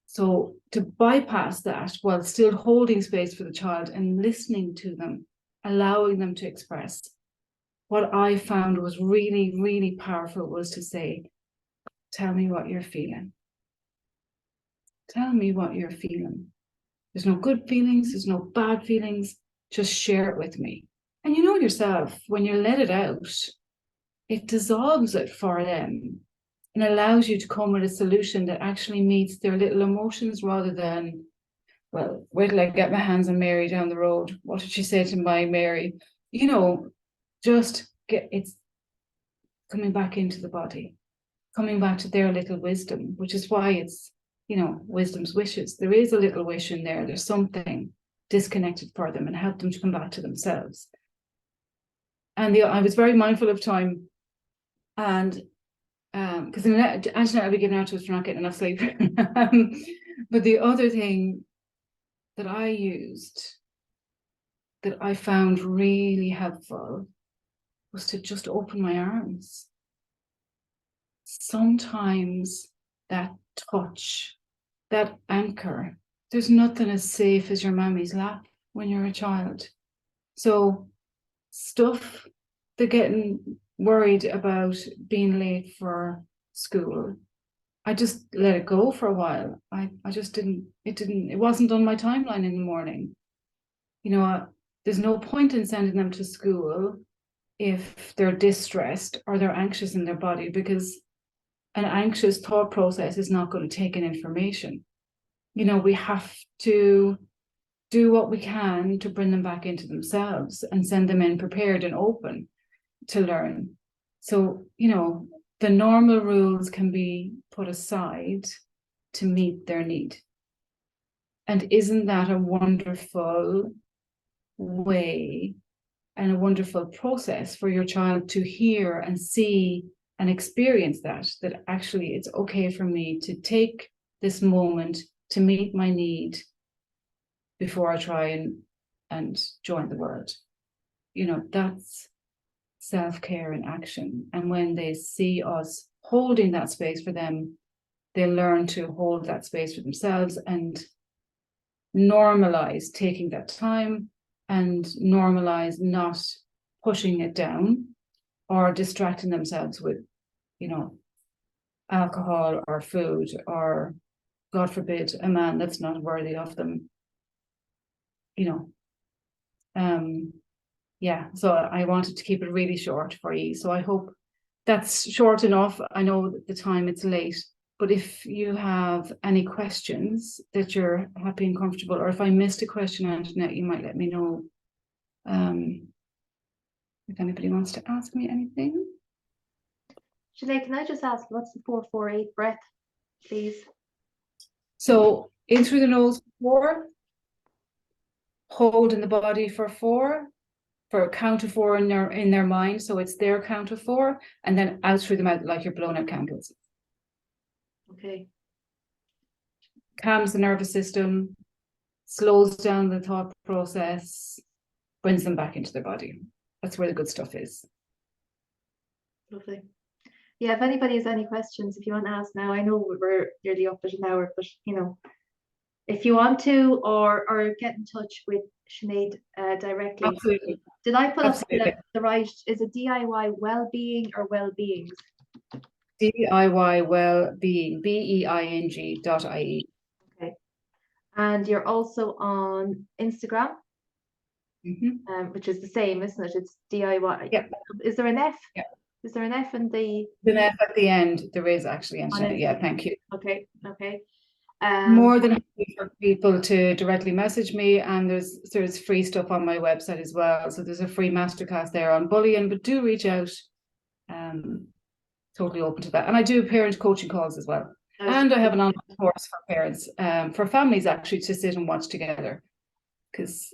So to bypass that while still holding space for the child and listening to them, allowing them to express, what I found was really, really powerful was to say, tell me what you're feeling. Tell me what you're feeling. There's no good feelings, there's no bad feelings. Just share it with me. And you know yourself, when you let it out, it dissolves it for them and allows you to come with a solution that actually meets their little emotions rather than, well, wait till I get my hands on Mary down the road. What did she say to my Mary? You know, just it's coming back into the body, coming back to their little wisdom, which is why it's, you know, wisdom's wishes. There is a little wish in there. There's something disconnected for them, and help them to come back to themselves. And I was very mindful of time, and because Antoinette will be giving out to us for not getting enough sleep. But the other thing that I used that I found really helpful was to just open my arms. Sometimes that touch, that anchor, there's nothing as safe as your mammy's lap when you're a child. So stuff, they're getting worried about being late for school. I just let it go for a while. I just it wasn't on my timeline in the morning. You know, there's no point in sending them to school if they're distressed or they're anxious in their body, because an anxious thought process is not going to take in information. You know, we have to do what we can to bring them back into themselves and send them in prepared and open to learn. So, you know, the normal rules can be put aside to meet their need. And isn't that a wonderful way and a wonderful process for your child to hear and see and experience that actually it's okay for me to take this moment to meet my need before I try and join the world. You know, that's self-care in action. And when they see us holding that space for them, they learn to hold that space for themselves and normalize taking that time and normalize not pushing it down or distracting themselves with, you know, alcohol or food or, God forbid, a man that's not worthy of them. You know, yeah, so I wanted to keep it really short for you. So I hope that's short enough. I know that the time it's late, but if you have any questions that you're happy and comfortable, or if I missed a question, Antoinette, you might let me know. If anybody wants to ask me anything. Sinead, can I just ask, what's the 4-4-8 breath, please? So in through the nose 4, hold in the body for 4, for a count of 4 in their mind, so it's their count of 4, and then out through the mouth like you're blowing out candles. Okay. Calms the nervous system, slows down the thought process, brings them back into their body. That's where the good stuff is. Lovely. Yeah, if anybody has any questions, if you want to ask now, I know we're nearly up at an hour, but you know, if you want to, or get in touch with Sinead directly. Absolutely. Did I put Absolutely. up the right, is it DIY well-being or well-beings? DIY well-being, BEING.ie. Okay. And you're also on Instagram, which is the same, isn't it? It's DIY. Yep. Is there an F? Yep. Is there an F in the? The F at the end, there is actually. Yeah, thank you. Okay, okay. More than happy for people to directly message me, and there's free stuff on my website as well. So there's a free masterclass there on bullying, but do reach out. Totally open to that. And I do parent coaching calls as well. And I have an online course for parents, for families actually, to sit and watch together, because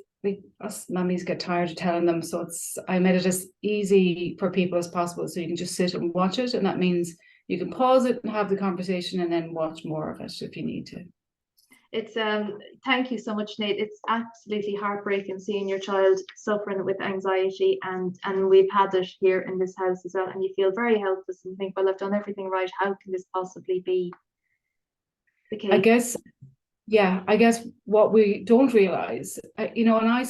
us mummies get tired of telling them. So I made it as easy for people as possible, so you can just sit and watch it, and that means You can pause it and have the conversation and then watch more of it if you need to. It's thank you so much, Nate. It's absolutely heartbreaking seeing your child suffering with anxiety, and we've had it here in this house as well, and you feel very helpless and think, well, I've done everything right. How can this possibly be the case? I guess what we don't realize, and I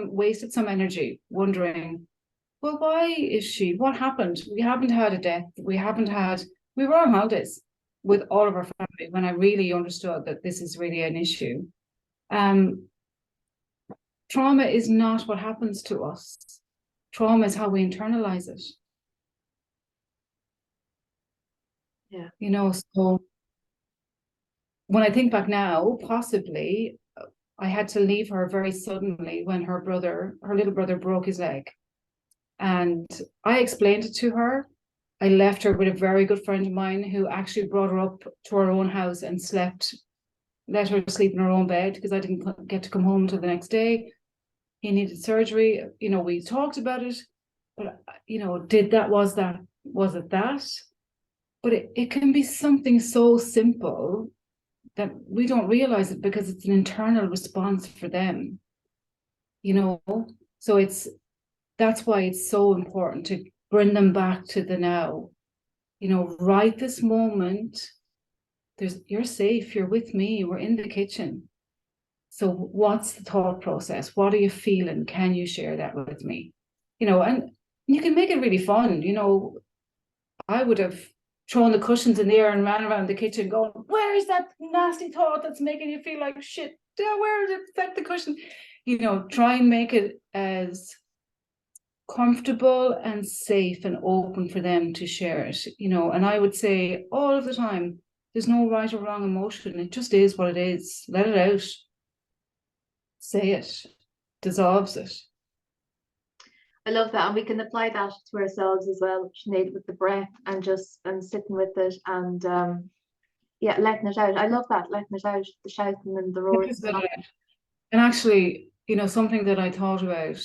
wasted some energy wondering, well, why is she? What happened? We haven't had a death. We were on holidays with all of our family when I really understood that this is really an issue. Trauma is not what happens to us. Trauma is how we internalize it. Yeah. So when I think back now, possibly I had to leave her very suddenly when her little brother broke his leg. And I explained it to her. I left her with a very good friend of mine who actually brought her up to our own house and let her sleep in her own bed because I didn't get to come home until the next day. He needed surgery. We talked about it, but was it that? But it can be something so simple that we don't realize it because it's an internal response for them. So that's why it's so important to bring them back to the now. Right this moment, you're safe, you're with me, we're in the kitchen. So what's the thought process? What are you feeling? Can you share that with me? And you can make it really fun. I would have thrown the cushions in the air and ran around the kitchen going, where is that nasty thought that's making you feel like shit? Where did it affect the cushion? Try and make it as comfortable and safe and open for them to share it, and I would say all of the time, there's no right or wrong emotion. It just is what it is. Let it out. Say it. Dissolves it. I love that. And we can apply that to ourselves as well, Sinead, with the breath and sitting with it and letting it out. I love that, letting it out, the shouting and the roaring. And actually, something that I thought about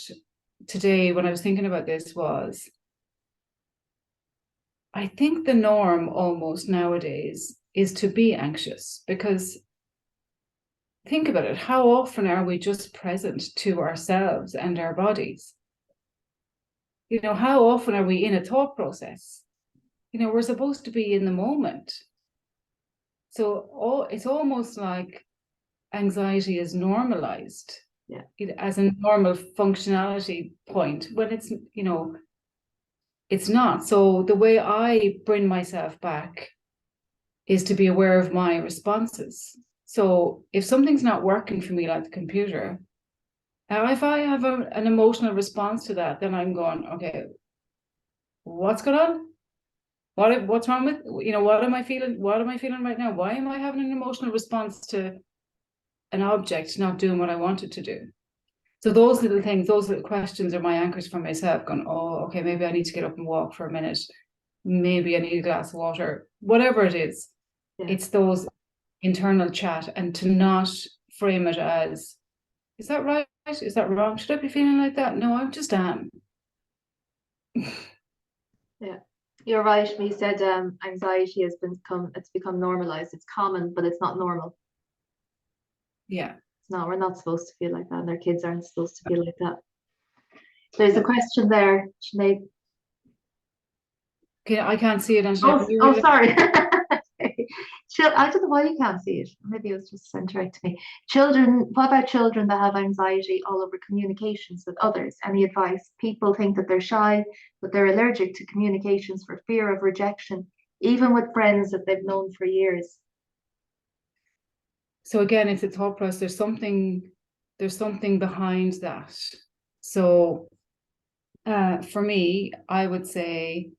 today when I was thinking about this was, I think the norm almost nowadays is to be anxious, because think about it. How often are we just present to ourselves and our bodies? How often are we in a thought process? We're supposed to be in the moment. So it's almost like anxiety is normalized as a normal functionality point when it's not. So the way I bring myself back is to be aware of my responses. So if something's not working for me, like the computer, if I have an emotional response to that, then I'm going, okay, what's going on? What's wrong with, what am I feeling? What am I feeling right now? Why am I having an emotional response to an object not doing what I want it to do? So those little things, those little questions are my anchors for myself, going, oh, okay, maybe I need to get up and walk for a minute. Maybe I need a glass of water, whatever it is. Yeah. It's those internal chat, and to not frame it as, is that right? Is that wrong? Should I be feeling like that? No, I just am. Yeah, you're right. We said anxiety has become normalized. It's common, but it's not normal. Yeah. No, we're not supposed to feel like that, and our kids aren't supposed to feel like that. There's a question there, Sinead. Okay, I can't see it. Oh, sorry. I don't know why you can't see it. Maybe it was just sent direct to me. What about children that have anxiety all over communications with others? Any advice? People think that they're shy, but they're allergic to communications for fear of rejection, even with friends that they've known for years. So again, it's a thought process. There's something behind that. So for me, I would say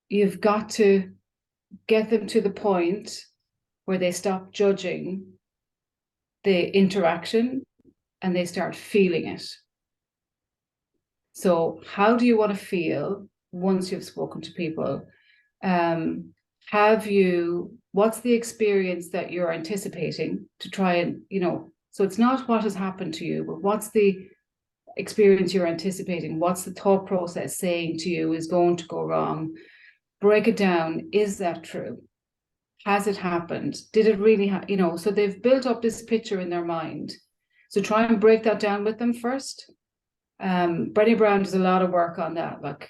you've got to get them to the point where they stop judging the interaction and they start feeling it. So how do you want to feel once you've spoken to people? What's the experience that you're anticipating to try and, so it's not what has happened to you, but what's the experience you're anticipating? What's the thought process saying to you is going to go wrong? break it down. Is that true? Has it happened? Did it really you know, so they've built up this picture in their mind. So try and break that down with them first. Brené Brown does a lot of work on that. Like,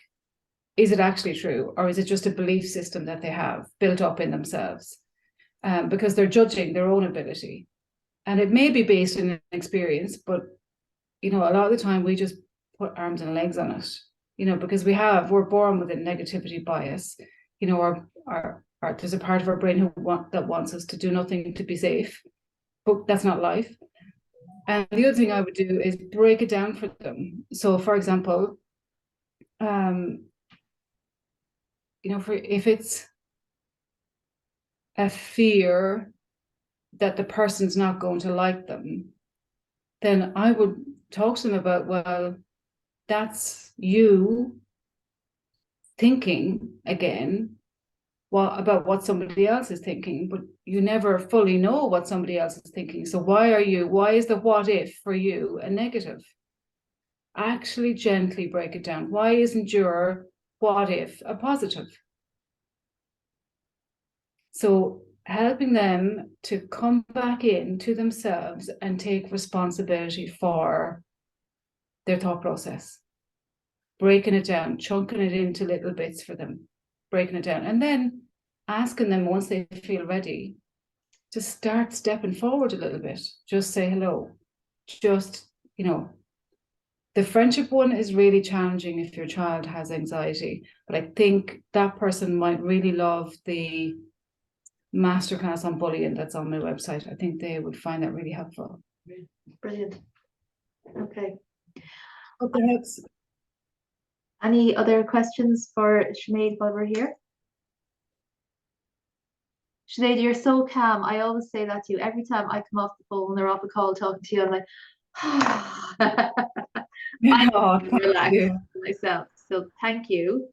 is it actually true? Or is it just a belief system that they have built up in themselves? Because they're judging their own ability. And it may be based in an experience, but, you know, a lot of the time we just put arms and legs on it, you know, because we're born with a negativity bias. You know, there's a part of our brain that wants us to do nothing to be safe, but that's not life. And the other thing I would do is break it down for them. So, for example, you know, if it's a fear that the person's not going to like them, then I would talk to them about, well, that's you thinking again about what somebody else is thinking, but you never fully know what somebody else is thinking. So why is the what if for you a negative? Actually gently break it down. Why isn't your what if a positive? So helping them to come back into themselves and take responsibility for their thought process, breaking it down, chunking it into little bits for them, breaking it down, and then asking them once they feel ready to start stepping forward a little bit. Just say hello. Just, you know, the friendship one is really challenging if your child has anxiety, but I think that person might really love the masterclass on bullying that's on my website. I think they would find that really helpful. Brilliant. Okay. Okay, that's Any other questions for Sinead while we're here? Sinead, you're so calm. I always say that to you. Every time I come off the phone or off a call talking to you, I'm like, I'm relaxed myself. So thank you.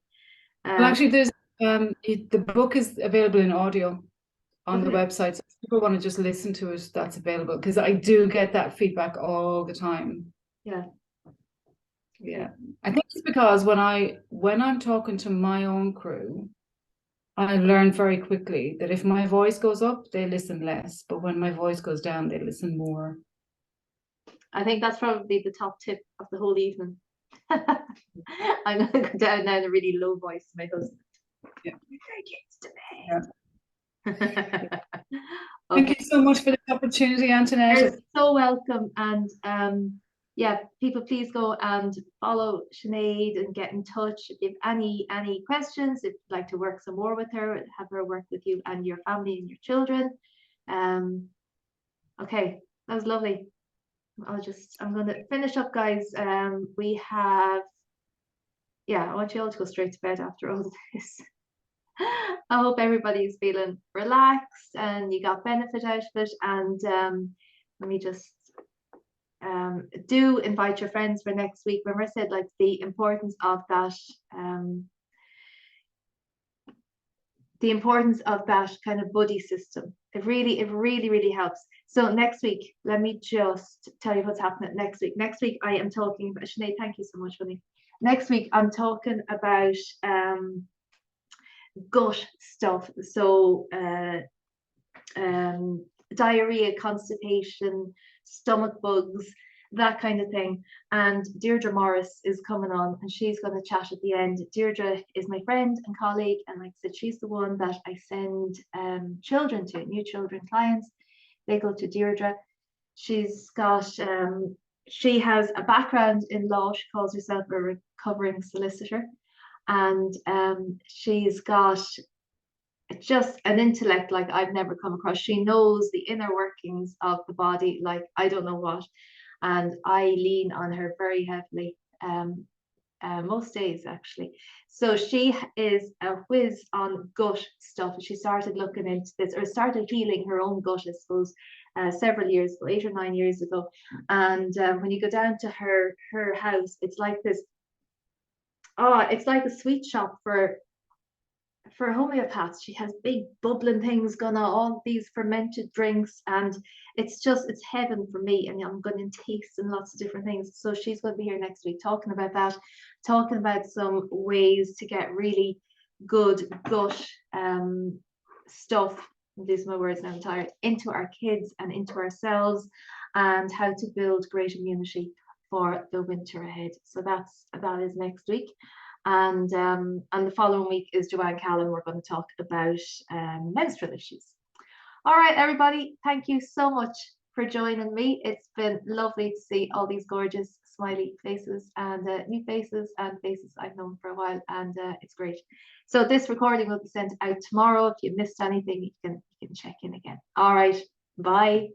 Well, actually, there's the book is available in audio on the website. So if people want to just listen to it, that's available, because I do get that feedback all the time. Yeah. Yeah. I think it's because when I'm talking to my own crew, I learn very quickly that if my voice goes up, they listen less. But when my voice goes down, they listen more. I think that's probably the top tip of the whole evening. I'm going to go down now in a really low voice to my husband. Yeah. Yeah. Thank you so much for the opportunity, Antoinette. You're so welcome. And yeah, people, please go and follow Sinead and get in touch if any questions, if you'd like to work some more with her, have her work with you and your family and your children. Okay, that was lovely. I'm going to finish up, guys. We have, yeah, I want you all to go straight to bed after all this. I hope everybody's feeling relaxed and you got benefit out of it. And let me just do invite your friends for next week. Remember I said like the importance of that kind of buddy system. It really helps. So next week, let me just tell you what's happening next week. Next week I am talking about, Sinead, thank you so much for me. Next week I'm talking about gut stuff. So diarrhea, constipation, stomach bugs, that kind of thing. And Deirdre Morris is coming on and she's going to chat at the end. Deirdre is my friend and colleague, and like I said, she's the one that I send children to, new children clients. They go to Deirdre. She's got she has a background in law. She calls herself a recovering solicitor, and she's got just an intellect like I've never come across. She knows the inner workings of the body like I don't know what, and I lean on her very heavily most days actually. So she is a whiz on gut stuff. She started looking into this, or started healing her own gut, I suppose, several years ago, 8 or 9 years ago. And when you go down to her house, it's like this, it's like a sweet shop for homeopaths. She has big bubbling things going on, all these fermented drinks, and it's heaven for me. And I'm going to taste and lots of different things. So she's going to be here next week talking about that, talking about some ways to get really good gut stuff, these are my words now, I'm tired, into our kids and into ourselves, and how to build great immunity for the winter ahead. So that is next week. And the following week is Joanne Callan. We're going to talk about menstrual issues. All right, everybody, thank you so much for joining me. It's been lovely to see all these gorgeous smiley faces and new faces and faces I've known for a while, and it's great. So this recording will be sent out tomorrow. If you missed anything, you can check in again. All right, bye.